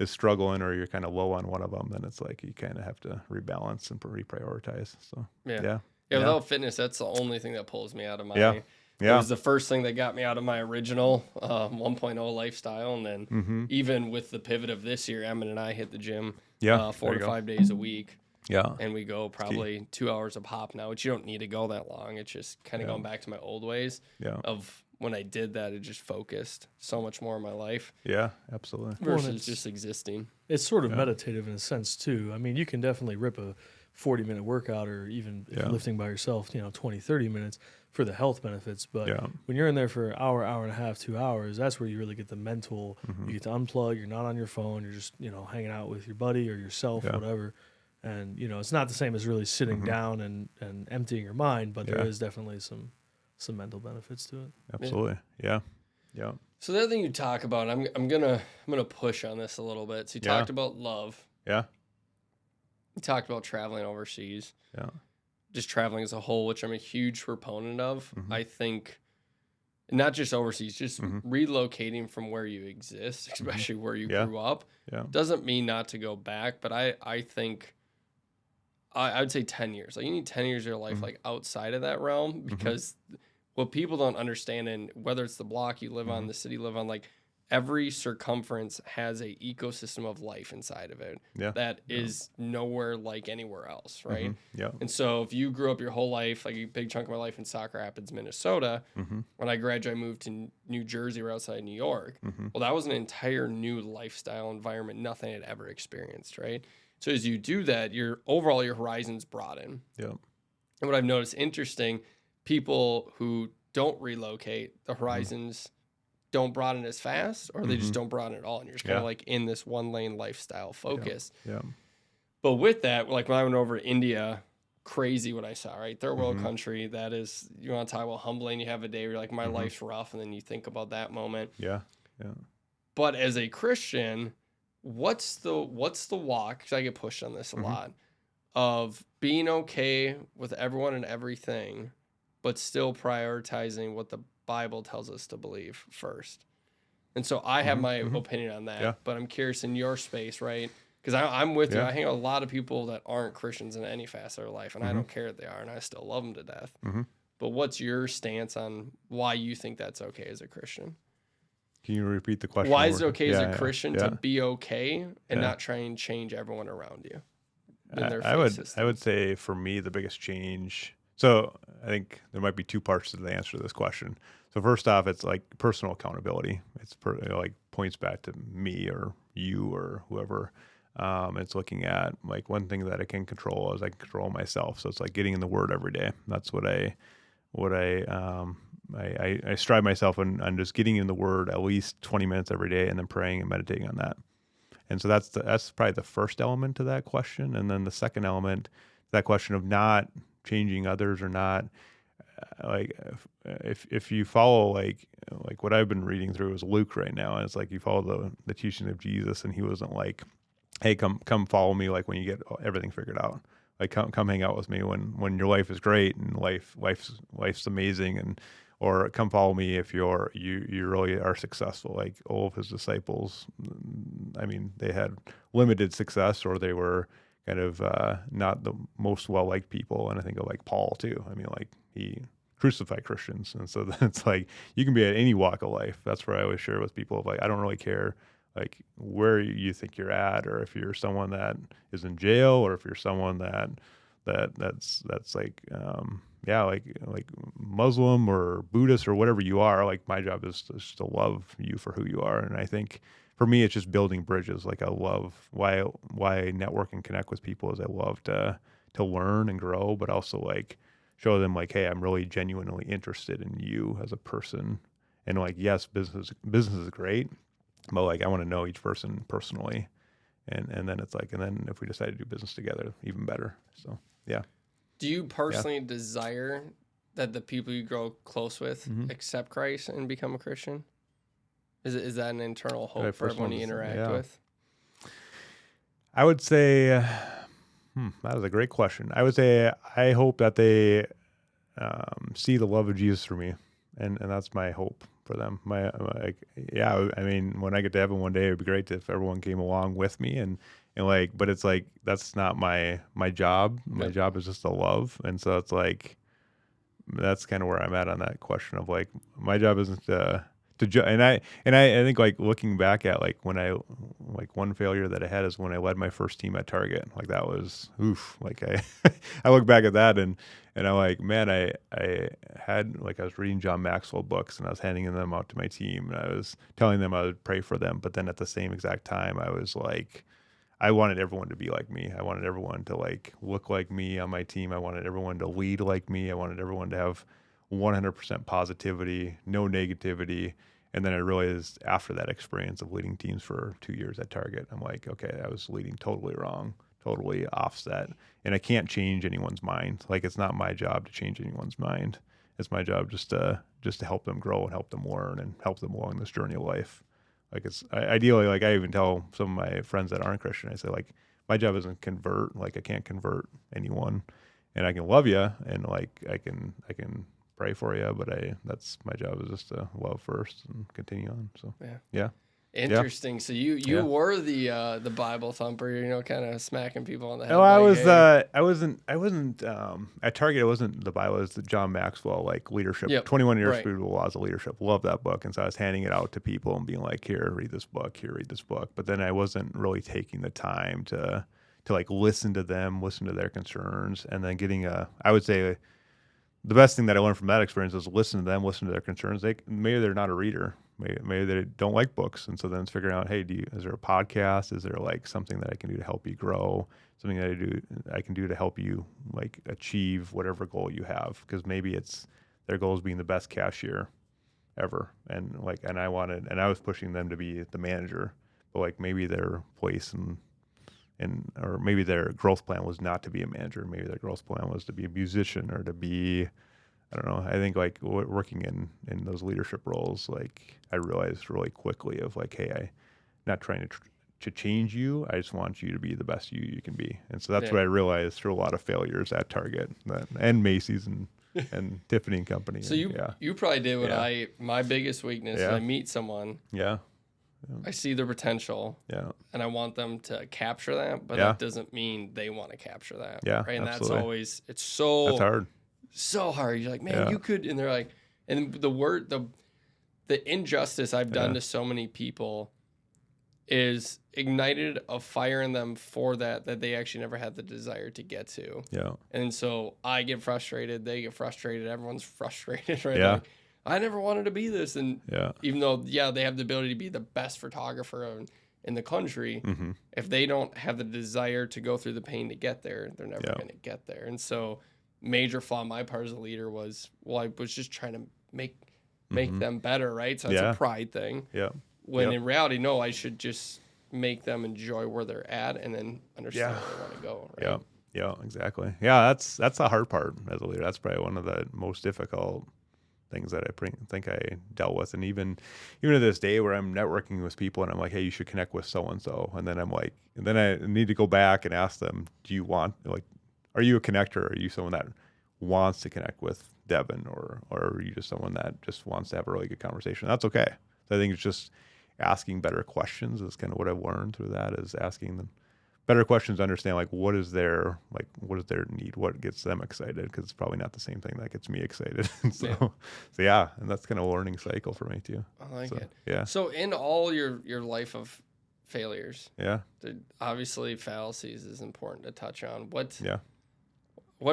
struggling, or you're kind of low on one of them, then it's like you kind of have to rebalance and reprioritize. So yeah. Without fitness, that's the only thing that pulls me out of my It was the first thing that got me out of my original 1.0 lifestyle. And then even with the pivot of this year, Emmett and I hit the gym 4 to 5 days a week. Yeah. And we go probably 2 hours a pop now, which you don't need to go that long. It's just kind of going back to my old ways of when I did that, it just focused so much more on my life. Yeah, absolutely. Versus just existing. It's sort of meditative in a sense too. I mean, you can definitely rip a 40-minute workout, or even if you're lifting by yourself, 20, 30 minutes for the health benefits. But when you're in there for an hour, hour and a half, 2 hours, that's where you really get the mental, you get to unplug, you're not on your phone, you're just, hanging out with your buddy or yourself, or whatever. And, it's not the same as really sitting down and emptying your mind, but there is definitely some mental benefits to it. Absolutely. Yeah. So the other thing you talk about, I'm gonna push on this a little bit. So you talked about love. Yeah. You talked about traveling overseas. Yeah. Just traveling as a whole, which I'm a huge proponent of. I think not just overseas, just relocating from where you exist, especially where you grew up, doesn't mean not to go back. But I think I would say 10 years. Like you need 10 years of your life like outside of that realm, because what people don't understand, and whether it's the block you live on, the city you live on, like every circumference has a ecosystem of life inside of it that is nowhere like anywhere else, right? And so if you grew up your whole life, like a big chunk of my life in Sauk Rapids, Minnesota, when I graduated, I moved to New Jersey, or outside New York. Well, that was an entire new lifestyle environment, nothing I'd ever experienced, right? So as you do that, your horizons broaden. And what I've noticed interesting, people who don't relocate, the horizons don't broaden as fast, or they just don't broaden at all. And you're just kind of like in this one lane lifestyle focus. But with that, like when I went over to India, crazy what I saw, right? Third world country, that is, you want to talk about humbling. You have a day where you're like, my life's rough. And then you think about that moment. But as a Christian, what's the walk? Because I get pushed on this a lot, of being okay with everyone and everything, but still prioritizing what the Bible tells us to believe first. And so I have my opinion on that, but I'm curious in your space, right? Because I'm with you. I hang out with a lot of people that aren't Christians in any facet of their life, and I don't care if they are, and I still love them to death. But what's your stance on why you think that's okay as a Christian? Can you repeat the question? Why is it okay as a Christian to be okay and not try and change everyone around you? I would say for me, the biggest change. So I think there might be two parts to the answer to this question. So first off, it's like personal accountability. It's like points back to me or you or whoever. It's looking at like one thing that I can control is I can control myself. So it's like getting in the Word every day. That's what I strive myself on just getting in the Word at least 20 minutes every day, and then praying and meditating on that. And so that's probably the first element to that question. And then the second element, that question of not changing others or not, like if you follow like what I've been reading through is Luke right now, and it's like you follow the teaching of Jesus, and he wasn't like, hey, come follow me like when you get everything figured out, like come hang out with me when your life is great and life's amazing, and or come follow me if you really are successful. Like all of his disciples, I mean, they had limited success, or they were kind of not the most well-liked people. And I think of like Paul too. I mean, like he crucified Christians. And so that's like, you can be at any walk of life. That's where I always share with people of like, I don't really care like where you think you're at, or if you're someone that is in jail, or if you're someone that's like, like Muslim or Buddhist or whatever you are. Like my job is just to love you for who you are. And I think for me, it's just building bridges. Like I love why I network and connect with people is I love to learn and grow, but also like show them like, hey, I'm really genuinely interested in you as a person. And like, yes, business is great, but like I want to know each person personally. And then it's like, and then if we decide to do business together, even better. So yeah. Do you personally desire that the people you grow close with accept Christ and become a Christian? Is that an internal hope for everyone you interact with? I would say, that is a great question. I would say I hope that they see the love of Jesus through me, and that's my hope for them. I mean, when I get to heaven one day, it'd be great if everyone came along with me, and like, but it's like that's not my job. My job is just to love, and so it's like that's kind of where I'm at on that question of like my job isn't to and I think like looking back at like when I like one failure that I had is when I led my first team at Target. Like that was like I look back at that and I'm like, man, I had like I was reading John Maxwell books and I was handing them out to my team and I was telling them I would pray for them, but then at the same exact time I was like, I wanted everyone to be like me. I wanted everyone to like look like me on my team. I wanted everyone to lead like me. I wanted everyone to have 100% positivity, no negativity. And then I realized after that experience of leading teams for 2 years at Target, I'm like, okay, I was leading totally wrong, totally offset. And I can't change anyone's mind. Like it's not my job to change anyone's mind. It's my job just to help them grow and help them learn and help them along this journey of life. Like it's ideally, like I even tell some of my friends that aren't Christian, I say like, my job isn't convert. Like I can't convert anyone, and I can love you and like I can pray for you, but that's my job is just to love first and continue on. So yeah. Interesting. So you were the Bible thumper, kind of smacking people on the head. No, I wasn't at Target. It wasn't the Bible. It was the John Maxwell like leadership. 21 Years Spiritual Laws of Leadership. Love that book, and so I was handing it out to people and being like, "Here, read this book. Here, read this book." But then I wasn't really taking the time to like listen to them, listen to their concerns, and then getting I would say the best thing that I learned from that experience is listen to them, listen to their concerns. Maybe they're not a reader. Maybe they don't like books. And so then it's figuring out, hey, is there a podcast? Is there like something that I can do to help you grow? Something that I can do to help you like achieve whatever goal you have? Because maybe it's their goal is being the best cashier ever. And I was pushing them to be the manager, but like maybe their place or maybe their growth plan was not to be a manager. Maybe their growth plan was to be a musician or to be, I don't know. I think like working in those leadership roles, like I realized really quickly of like, hey, I'm not trying to change you. I just want you to be the best you can be. And so that's what I realized through a lot of failures at Target and Macy's and Tiffany and Company. So you probably did what my biggest weakness is I meet someone. Yeah. I see their potential, and I want them to capture that, but that doesn't mean they want to capture that. Yeah, right? And absolutely. that's hard. So hard. You're like, man, you could, and they're like, and the injustice I've done to so many people is ignited a fire in them for that they actually never had the desire to get to. Yeah. And so I get frustrated, they get frustrated, everyone's frustrated, right? Yeah. Like, I never wanted to be this. And even though, they have the ability to be the best photographer in the country, if they don't have the desire to go through the pain to get there, they're never going to get there. And so major flaw on my part as a leader was, I was just trying to make them better, right? So it's a pride thing. Yeah. When in reality, no, I should just make them enjoy where they're at and then understand where they want to go. Right? Yeah, exactly. Yeah, that's the hard part as a leader. That's probably one of the most difficult things that I think I dealt with. And even to this day where I'm networking with people and I'm like, hey, you should connect with so-and-so. And then I'm like, and then I need to go back and ask them, do you want, like, are you a connector? Are you someone that wants to connect with Devin, or are you just someone that just wants to have a really good conversation? That's okay. So I think it's just asking better questions is kind of what I've learned through that, is asking them better questions to understand like what is their need, what gets them excited, because it's probably not the same thing that gets me excited. So and that's kind of a learning cycle for me too. I like it. Yeah. So in all your life of failures, obviously fallacies is important to touch on. What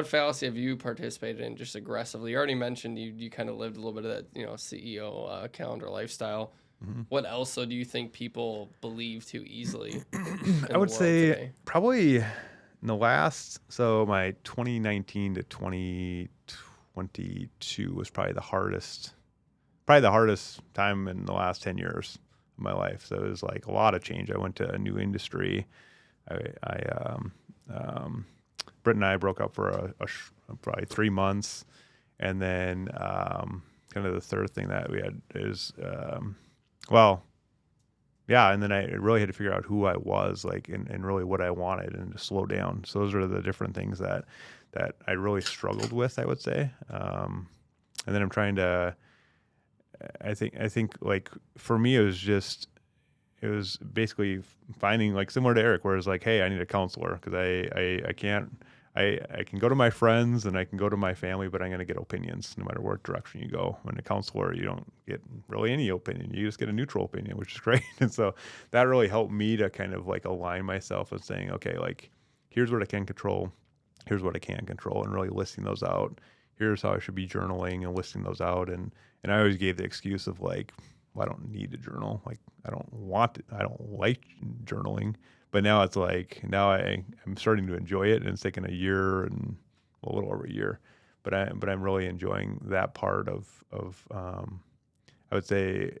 fallacy have you participated in just aggressively? You already mentioned you kind of lived a little bit of that, CEO calendar lifestyle. Mm-hmm. What else, though, do you think people believe too easily? I would say today? Probably in the last, so my 2019 to 2022 was probably the hardest time in the last 10 years of my life. So it was like a lot of change. I went to a new industry. Britt and I broke up for probably 3 months. And then kind of the third thing that we had is, and then I really had to figure out who I was, like, and really what I wanted, and to slow down. So those are the different things that I really struggled with, I would say. And then I'm trying to, I think like for me, it was basically finding, like, similar to Eric, where it's like, hey, I need a counselor, because I can go to my friends and I can go to my family, but I'm going to get opinions no matter what direction you go. When a counselor, you don't get really any opinion. You just get a neutral opinion, which is great. And so that really helped me to kind of like align myself and saying, okay, like, here's what I can control. Here's what I can't control, and really listing those out. Here's how I should be journaling and listing those out. And I always gave the excuse of like, well, I don't need to journal. Like, I don't like journaling. But now it's like, I'm starting to enjoy it, and it's taken a year and a little over a year. But I'm really enjoying that part of I would say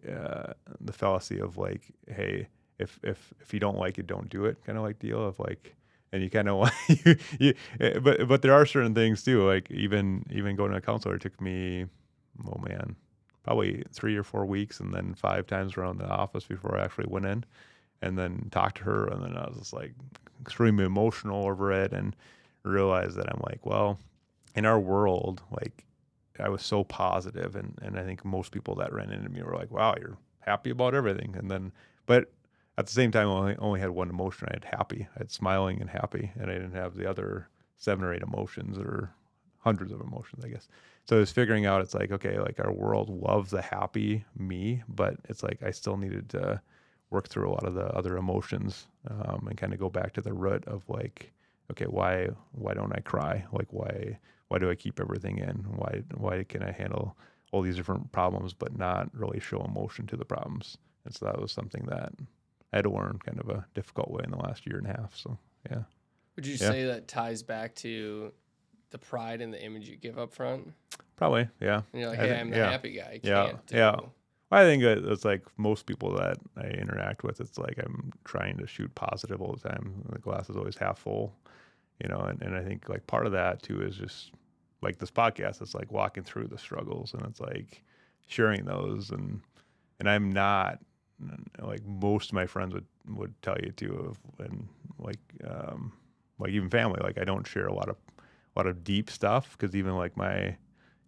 the fallacy of like, hey, if you don't like it, don't do it, kind of like deal of like, and you kind of want but there are certain things too, like even going to a counselor, it took me, probably 3 or 4 weeks, and then 5 times around the office before I actually went in and then talked to her. And then I was just like extremely emotional over it, and realized that I'm like, well, in our world, like, I was so positive, and I think most people that ran into me were like, wow, you're happy about everything. And then, but at the same time, I only had one emotion. I had happy. I had smiling and happy, and I didn't have the other 7 or 8 emotions, or hundreds of emotions, I guess. So I was figuring out, it's like, okay, like, our world loves the happy me, but it's like I still needed to work through a lot of the other emotions, and kind of go back to the root of like, okay, why don't I cry? Like, why do I keep everything in? Why can I handle all these different problems but not really show emotion to the problems? And so that was something that I had to learn kind of a difficult way in the last year and a half. So yeah. Would you say that ties back to the pride and the image you give up front? Probably, yeah. And you're like, hey, I'm the happy guy. I can't yeah. I think it's like most people that I interact with, it's like I'm trying to shoot positive all the time. The glass is always half full, and I think like part of that too is just like this podcast. It's like walking through the struggles, and it's like sharing those, and I'm not, like most of my friends would tell you too, and like even family, like I don't share a lot of deep stuff, because even like my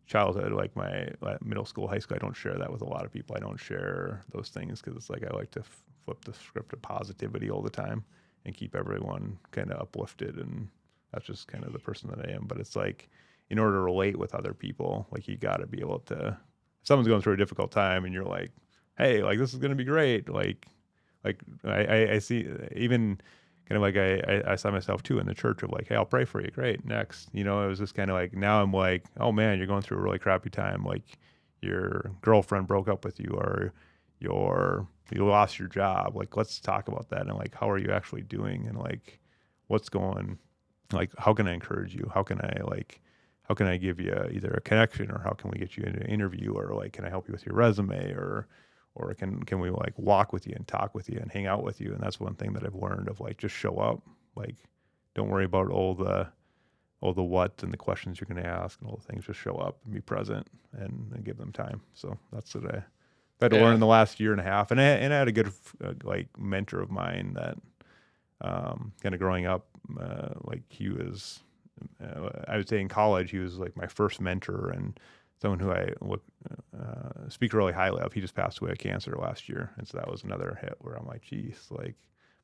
childhood, like my middle school, high school, I don't share that with a lot of people. I don't share those things, because it's like I like to flip the script of positivity all the time and keep everyone kind of uplifted, and that's just kind of the person that I am. But it's like, in order to relate with other people, like, you got to be able to, if someone's going through a difficult time and you're like, hey, like, this is going to be great, like I see, even kind of like I saw myself too in the church of like, hey, I'll pray for you. Great. Next, it was just kind of like, now I'm like, oh man, you're going through a really crappy time. Like, your girlfriend broke up with you, or you lost your job. Like, let's talk about that. And like, how are you actually doing? And like, what's going, like, how can I encourage you? How can I give you either a connection, or how can we get you into an interview, or like, can I help you with your resume, or or can we like walk with you and talk with you and hang out with you? And that's one thing that I've learned of like, just show up. Like, don't worry about all the what and the questions you're going to ask and all the things. Just show up and be present and give them time. So that's what I had to learn in the last year and a half. And I had a good like mentor of mine that kind of growing up, like he was, I would say in college, he was like my first mentor and someone who I speak really highly of. He just passed away of cancer last year. And so that was another hit where I'm like, geez, like,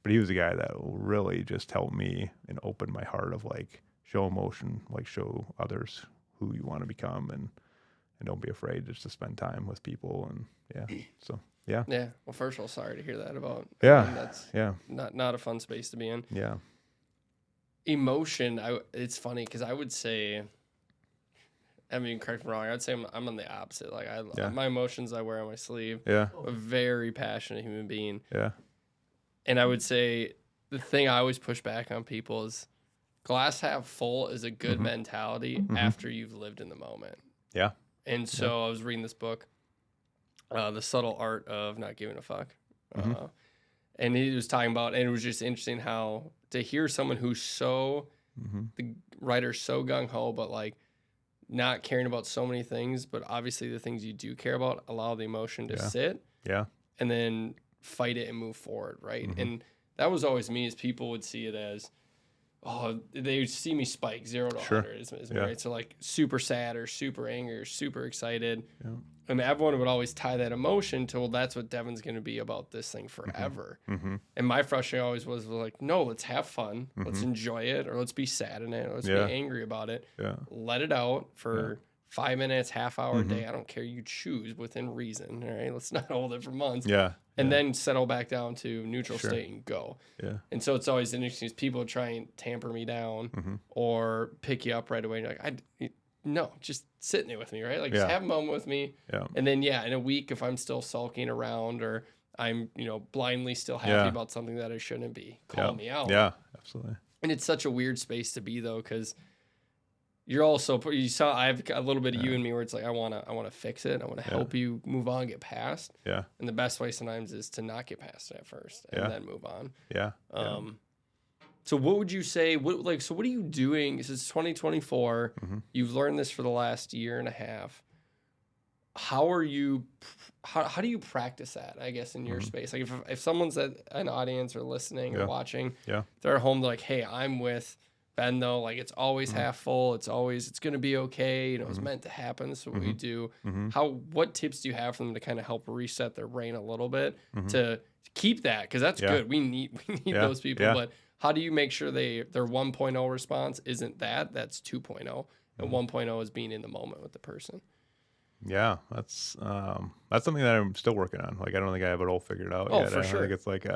but he was a guy that really just helped me and opened my heart of like, show emotion, like show others who you want to become and don't be afraid just to spend time with people. And so. Yeah. Well, first of all, sorry to hear that about. That's not a fun space to be in. Yeah. Emotion. It's funny because I would say, I mean, correct me wrong. I'd say I'm on the opposite. Like my emotions I wear on my sleeve. Yeah. I'm a very passionate human being. Yeah. And I would say the thing I always push back on people is glass half full is a good mentality after you've lived in the moment. Yeah. And so I was reading this book, The Subtle Art of Not Giving a Fuck. And he was talking about, and it was just interesting how to hear someone who's so, the writer's so gung-ho, but like not caring about so many things, but obviously the things you do care about, allow the emotion to sit. Yeah. And then fight it and move forward, right? And that was always me, as people would see it as, oh, they would see me spike 0 to 100, is right? So like super sad or super angry or super excited. Yeah. I mean, everyone would always tie that emotion to, well, that's what Devin's going to be about this thing forever. And my frustration always was like, no, let's have fun. Let's enjoy it, or let's be sad in it, or let's be angry about it. Let it out for 5 minutes, half hour a day. I don't care. You choose within reason. All right. Let's not hold it for months. And then settle back down to neutral state and go. And so it's always interesting as people try and tamper me down or pick you up right away. And you're like, no, just sit in it with me, right? Like just have a moment with me. And then, in a week, if I'm still sulking around or I'm, blindly still happy about something that I shouldn't be, call me out. Yeah, absolutely. And it's such a weird space to be though, because you're also, you saw, I have a little bit of you in me where it's like, I want to fix it. I want to help you move on, get past. And the best way sometimes is to not get past it at first and then move on. So what would you say, what are you doing? This is 2024. You've learned this for the last year and a half. How do you practice that, I guess, in your space? Like if someone's at an audience or listening or watching, they're at home, they're like, hey, I'm with Ben though, like it's always half full. It's going to be okay. It's meant to happen. This is what we do. What tips do you have for them to kind of help reset their brain a little bit to keep that? Cause that's good. We need those people, but how do you make sure their 1.0 response isn't that's 2.0 and 1.0 is being in the moment with the person? Yeah, that's something that I'm still working on. Like, I don't think I have it all figured out yet. For sure. I think it's like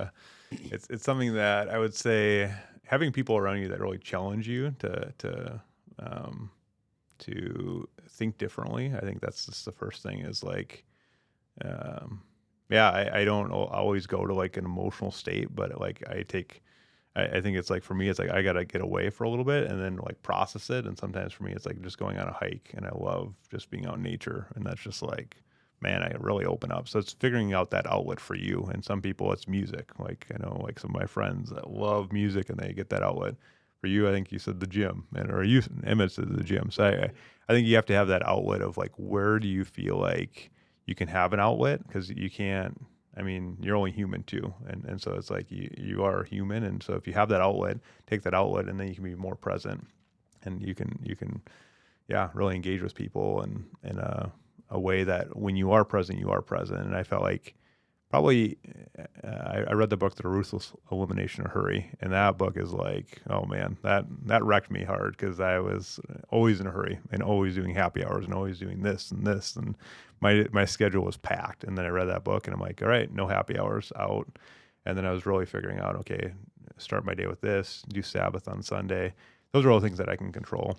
it's something that I would say having people around you that really challenge you to think differently. I think that's just the first thing is like, I don't always go to like an emotional state, but like I think it's like, for me, it's like, I got to get away for a little bit and then like process it. And sometimes for me, it's like just going on a hike, and I love just being out in nature. And that's just like, man, I really open up. So it's figuring out that outlet for you. And some people it's music. Like, I know like some of my friends that love music and they get that outlet. For you, I think you said the gym, Emmett said the gym. So I think you have to have that outlet of like, where do you feel like you can have an outlet? Because you can't, I mean, you're only human too. And so it's like you are human. And so if you have that outlet, take that outlet, and then you can be more present, and you can really engage with people in a way that when you are present, you are present. And I felt like probably I read the book, The Ruthless Elimination of Hurry. And that book is like, oh man, that wrecked me hard, because I was always in a hurry and always doing happy hours and always doing this and this. And my schedule was packed. And then I read that book and I'm like, all right, no happy hours, out. And then I was really figuring out, okay, start my day with this, do Sabbath on Sunday. Those are all things that I can control.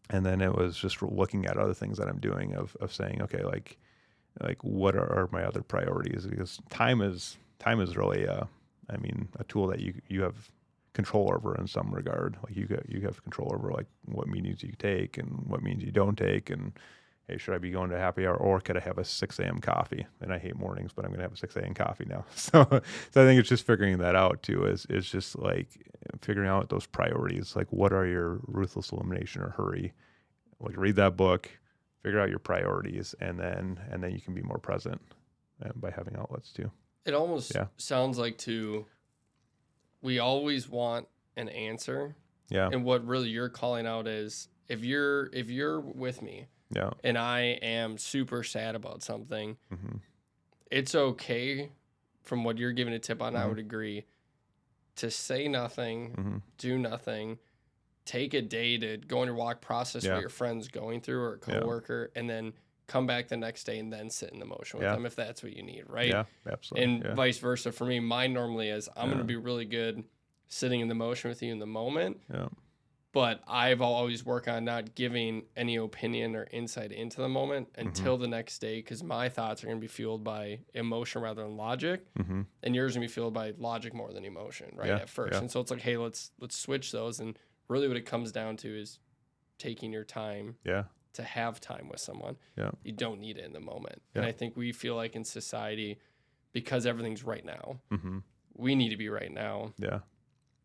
And then it was just looking at other things that I'm doing of saying, okay, like what are my other priorities? Because time is really, a tool that you have control over in some regard. Like you have control over like what meetings you take and what meetings you don't take, and hey, should I be going to happy hour, or could I have a 6 a.m. coffee? And I hate mornings, but I'm going to have a 6 a.m. coffee now. So I think it's just figuring that out too, is just like figuring out those priorities. Like, what are your ruthless elimination or hurry? Like, read that book, figure out your priorities, and then you can be more present by having outlets too. It almost sounds like we always want an answer. Yeah. And what really you're calling out is if you're with me, and I am super sad about something, it's okay, from what you're giving a tip on, I would agree, to say nothing, do nothing, take a day to go on your walk, process what your friend's going through or a coworker, and then come back the next day and then sit in the motion with them if that's what you need, right? Yeah, absolutely. And vice versa for me. Mine normally is I'm going to be really good sitting in the motion with you in the moment. Yeah. But I've always worked on not giving any opinion or insight into the moment until the next day, because my thoughts are going to be fueled by emotion rather than logic, and yours are going to be fueled by logic more than emotion, right, at first. And so it's like, hey, let's switch those. And really what it comes down to is taking your time to have time with someone. Yeah. You don't need it in the moment. Yeah. And I think we feel like in society, because everything's right now, we need to be right now. Yeah.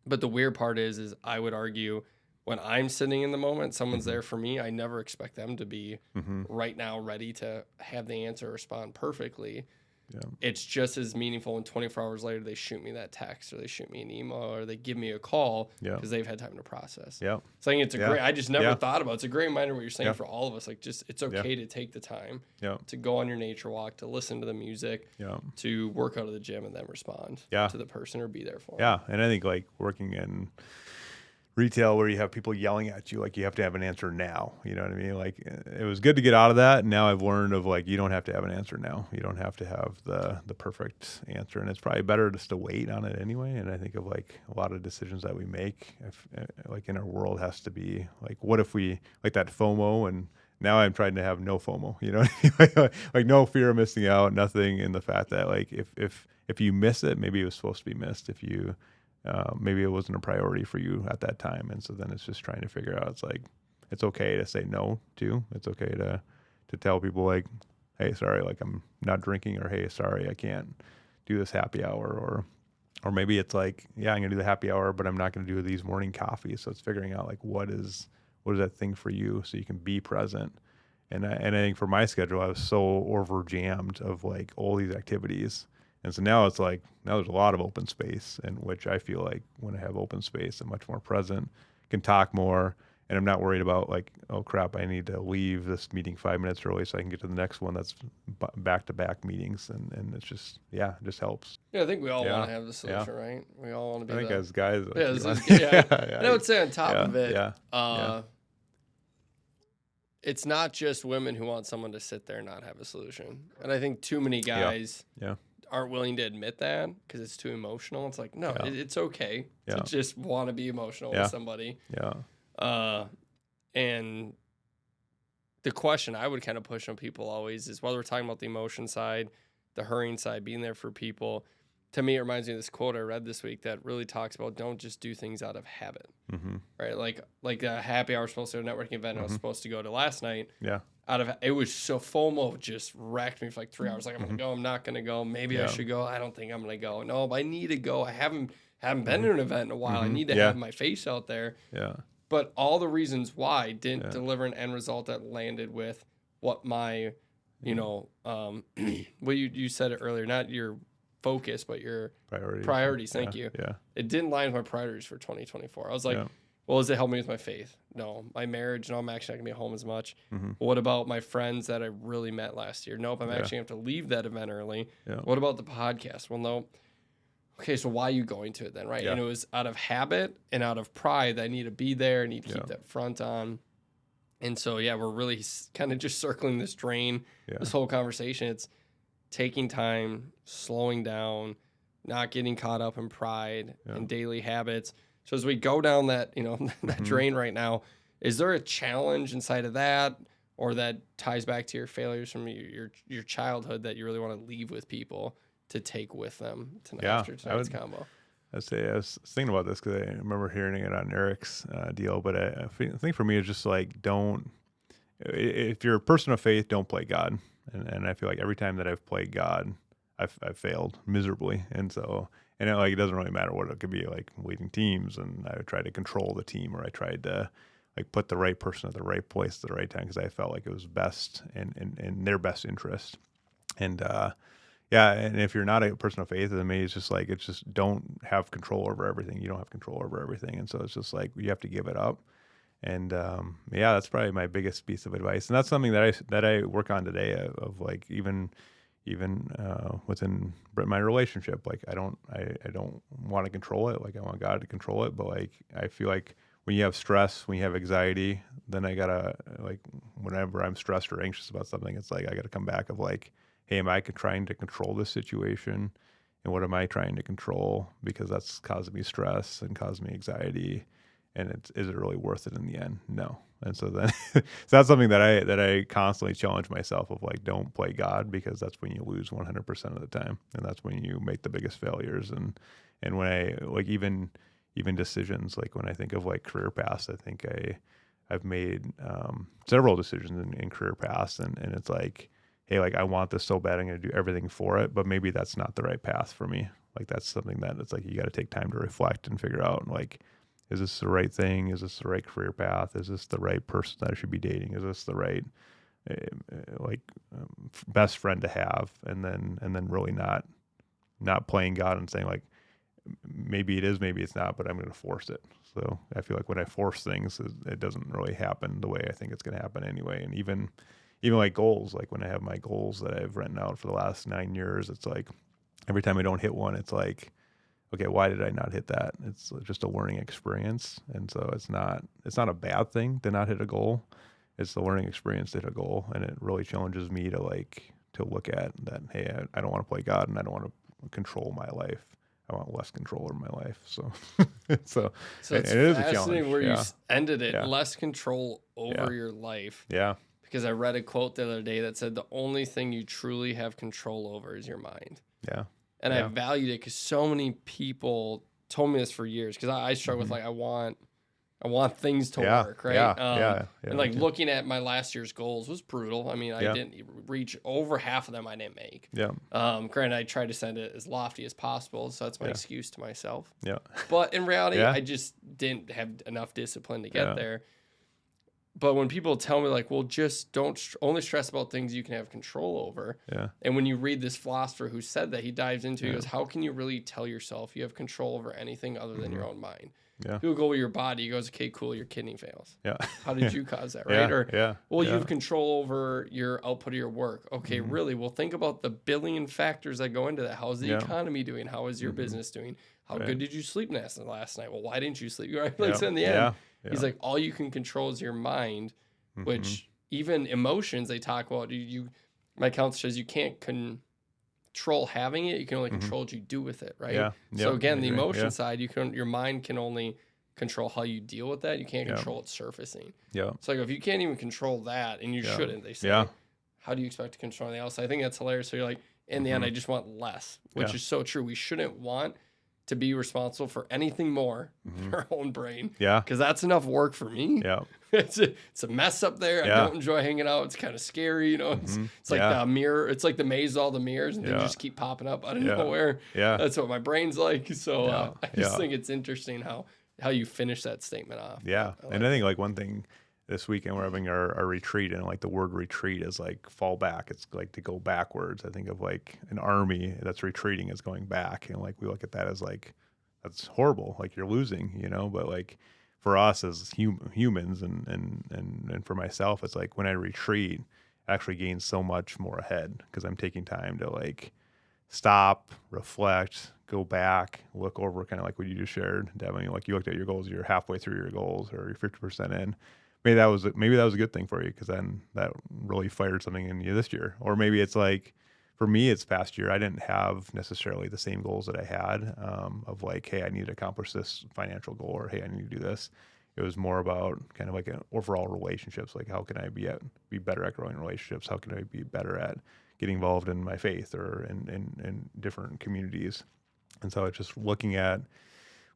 But the weird part is I would argue, when I'm sitting in the moment, someone's there for me, I never expect them to be right now ready to have the answer, respond perfectly. Yeah. It's just as meaningful when 24 hours later they shoot me that text, or they shoot me an email, or they give me a call because they've had time to process. Yeah. So I think it's a great, I just never thought about it. It's a great reminder what you're saying for all of us. Like, just, it's okay to take the time to go on your nature walk, to listen to the music, to work out of the gym, and then respond to the person or be there for them. Yeah. And I think, like, working in retail where you have people yelling at you, like, you have to have an answer now. You know what I mean? Like, it was good to get out of that. And now I've learned of, like, you don't have to have an answer now. You don't have to have the perfect answer. And it's probably better just to wait on it anyway. And I think of, like, a lot of decisions that we make, like, in our world, has to be like, what if we, like, that FOMO, and now I'm trying to have no FOMO, you know what I mean? Like, no fear of missing out, nothing in the fact that, like, if you miss it, maybe it was supposed to be missed. If you, maybe it wasn't a priority for you at that time. And so then it's just trying to figure out, it's like, it's okay to say no too. It's okay to tell people, like, hey, sorry, like, I'm not drinking, or hey, sorry, I can't do this happy hour, or maybe it's like, yeah, I'm gonna do the happy hour, but I'm not gonna do these morning coffees. So it's figuring out, like, what is that thing for you, so you can be present. And I think for my schedule, I was so over jammed of, like, all these activities. And so now it's like, now there's a lot of open space, in which I feel like when I have open space, I'm much more present, can talk more, and I'm not worried about, like, oh crap, I need to leave this meeting 5 minutes early so I can get to the next one that's back-to-back meetings. And it's just, it just helps. Yeah, I think we all want to have the solution, right? We all want to be I think as guys. Like, And I would say on top of it, it's not just women who want someone to sit there and not have a solution. And I think too many guys aren't willing to admit that because it's too emotional. It's like, no, it's okay to just want to be emotional with somebody. Yeah. And the question I would kind of push on people always is, whether we're talking about the emotion side, the hurrying side, being there for people, to me, it reminds me of this quote I read this week that really talks about, don't just do things out of habit, right? Like a happy hour supposed to, a networking event I was supposed to go to last night. Yeah. It was so FOMO just racked me for like 3 hours. Like, I'm going to go, I'm not going to go. Maybe I should go. I don't think I'm going to go. No, but I need to go. I haven't been to an event in a while. I need to have my face out there. Yeah. But all the reasons why didn't deliver an end result that landed with what my, well, you said it earlier, not your focus, but your priorities. Thank you. Yeah. It didn't line with my priorities for 2024. I was like, well, does it help me with my faith? No. My marriage, no, I'm actually not going to be home as much. What about my friends that I really met last year? Nope, I'm actually going to have to leave that event early. Yeah. What about the podcast? Well, no. Okay, so why are you going to it then, right? Yeah. And it was out of habit and out of pride that I need to be there. I need to keep that front on. And so, we're really kind of just circling this drain, this whole conversation. It's taking time, slowing down, not getting caught up in pride and daily habits. So as we go down that, that drain right now, is there a challenge inside of that, or that ties back to your failures from your childhood that you really want to leave with people to take with them after tonight's combo? I was thinking about this because I remember hearing it on Eric's deal, but I think for me it's just like, if you're a person of faith, don't play God. And I feel like every time that I've played God, I've failed miserably. And so, and it doesn't really matter what it could be, like leading teams, and I would try to control the team, or I tried to like put the right person at the right place at the right time, because I felt like it was best in their best interest. And and if you're not a person of faith, then maybe it's just don't have control over everything. You don't have control over everything. And so it's just like you have to give it up. And that's probably my biggest piece of advice. And that's something that I work on today, of like even within my relationship. Like I don't want to control it. Like I want God to control it. But like I feel like when you have stress, when you have anxiety, then I gotta, like, whenever I'm stressed or anxious about something, it's like I gotta come back of like, hey, am I trying to control this situation? And what am I trying to control? Because that's causing me stress and causing me anxiety. And is it really worth it in the end? No. And so then so that's something that I constantly challenge myself of, like, don't play God, because that's when you lose 100% of the time. And that's when you make the biggest failures. And when I, like, even decisions, like when I think of like career paths, I think I've made several decisions in career paths, and it's like, hey, like I want this so bad, I'm going to do everything for it, but maybe that's not the right path for me. Like that's something that it's like you got to take time to reflect and figure out, like, is this the right thing? Is this the right career path? Is this the right person that I should be dating? Is this the right best friend to have? And then really not playing God and saying like, maybe it is, maybe it's not, but I'm going to force it. So I feel like when I force things, it doesn't really happen the way I think it's going to happen anyway. And even like goals, like when I have my goals that I've written out for the last 9 years, it's like every time I don't hit one, it's like, okay, why did I not hit that? It's just a learning experience. And so it's not a bad thing to not hit a goal. It's the learning experience to hit a goal. And it really challenges me to look at that, hey, I don't want to play God, and I don't want to control my life. I want less control over my life. So it's it is a challenge. Where you ended it, less control over your life. Yeah. Because I read a quote the other day that said the only thing you truly have control over is your mind. Yeah. And I valued it because so many people told me this for years, because I struggle with, like, I want things to work, right? And like looking at my last year's goals was brutal. I mean, I didn't reach over half of them. I didn't make. Yeah. Granted, I tried to send it as lofty as possible, so that's my excuse to myself. Yeah. But in reality, I just didn't have enough discipline to get there. But when people tell me, like, well, just don't only stress about things you can have control over. Yeah. And when you read this philosopher who said that, he dives into, he goes, how can you really tell yourself you have control over anything other than your own mind? Yeah. People go, well, your body. He goes, okay, cool, your kidney fails. Yeah. How did you cause that, right? You have control over your output of your work. Okay, really? Well, think about the billion factors that go into that. How's the economy doing? How is your business doing? How good did you sleep last night? Well, why didn't you sleep? Right? Like, so in the end, he's like, all you can control is your mind, which even emotions they talk about. My counselor says you can't control having it. You can only control what you do with it, right? Yeah. So again, the emotion side, your mind can only control how you deal with that. You can't control it surfacing. Yeah. So like, if you can't even control that, and you shouldn't, they say, how do you expect to control anything else? I think that's hilarious. So you're like, in the end, I just want less, which is so true. We shouldn't want to be responsible for anything more than our own brain. Yeah. Because that's enough work for me. Yeah. It's a mess up there. I don't enjoy hanging out. It's kind of scary, It's like the mirror. It's like the maze of all the mirrors, and they just keep popping up out of nowhere. Yeah. That's what my brain's like. So I just think it's interesting how you finish that statement off. Yeah. I think like one thing this weekend we're having our retreat, and like the word retreat is like fall back. It's like to go backwards. I think of like an army that's retreating is going back, and like we look at that as like, that's horrible. Like you're losing, but like for us as humans and for myself, it's like when I retreat, I actually gain so much more ahead, because I'm taking time to like stop, reflect, go back, look over, kind of like what you just shared, Devin. Like you looked at your goals, you're halfway through your goals, or you're 50% in. Maybe that was a good thing for you, because then that really fired something in you this year. Or maybe it's like, for me, it's past year, I didn't have necessarily the same goals that I had of like, hey, I need to accomplish this financial goal, or hey, I need to do this. It was more about kind of like an overall relationships. Like, how can I be better at growing relationships? How can I be better at getting involved in my faith or in different communities? And so it's just looking at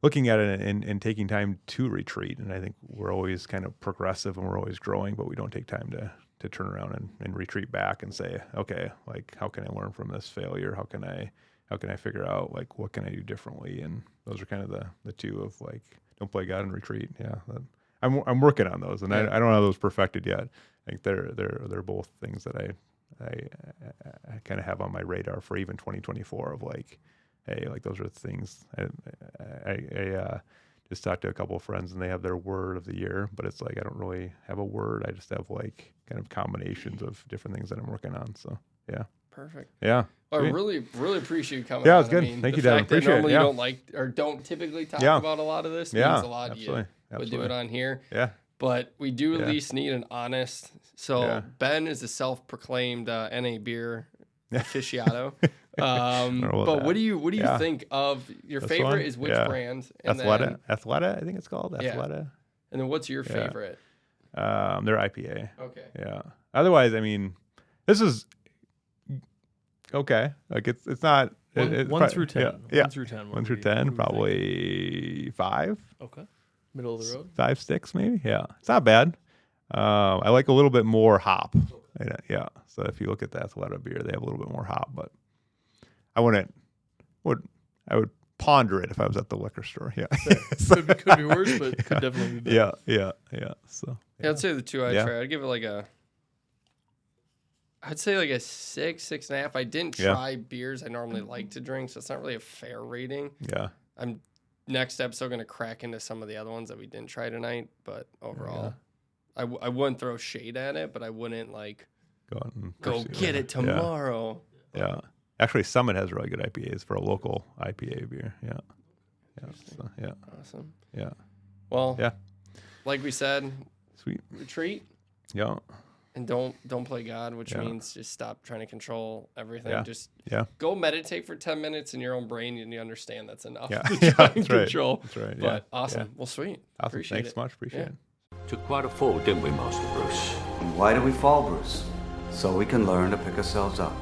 looking at it and taking time to retreat. And I think we're always kind of progressive and we're always growing, but we don't take time to turn around and retreat back and say, okay, like, how can I learn from this failure? How can I figure out, like, what can I do differently? And those are kind of the two of, like, don't play God and retreat. Yeah. I'm working on those, and I don't have those perfected yet. I think they're both things that I kind of have on my radar for even 2024 of, like, hey, like, those are things I just talked to a couple of friends and they have their word of the year, but it's like, I don't really have a word. I just have, like, kind of combinations of different things that I'm working on. So yeah. Perfect. Yeah. Well, I really appreciate you coming. Yeah, it's on. good. I mean, Thank you, the Devin. fact that Appreciate normally it. Yeah. you don't like or don't typically talk about a lot of this means a lot. Absolutely. You would do it on here. Yeah. But we do at least need an honest. So Ben is a self-proclaimed NA beer aficionado. But what do you think of your favorite? One? Is which brand? And Athleta, I think it's called Athleta. And then what's your favorite? They're IPA. Okay. Yeah. Otherwise, I mean, this is okay. Like, it's not. One through 10. Yeah. 1 through 10. 1 through 10, probably 5. Okay. Middle of the road. 5, 6, maybe. Yeah. It's not bad. I like a little bit more hop. Okay. Yeah. So if you look at the Athleta beer, they have a little bit more hop, but I would ponder it if I was at the liquor store. Yeah. could be worse, but could definitely be better. Yeah. So I'd say the two I tried. I'd give it like a 6, 6.5. I didn't try beers I normally like to drink, so it's not really a fair rating. Yeah. I'm next episode going to crack into some of the other ones that we didn't try tonight, but overall, I wouldn't throw shade at it, but I wouldn't like go get it tomorrow. Yeah. Actually, Summit has really good IPAs for a local IPA beer. Yeah. So, Awesome. Yeah. Well, like we said, sweet retreat. Yeah. And don't play God, which means just stop trying to control everything. Yeah. Just go meditate for 10 minutes in your own brain, and you understand that's enough to try and control. That's right. But awesome. Well, sweet. Awesome. Appreciate Thanks it. so much. Appreciate it. Took quite a fall, didn't we, Master Bruce? And why do we fall, Bruce? So we can learn to pick ourselves up.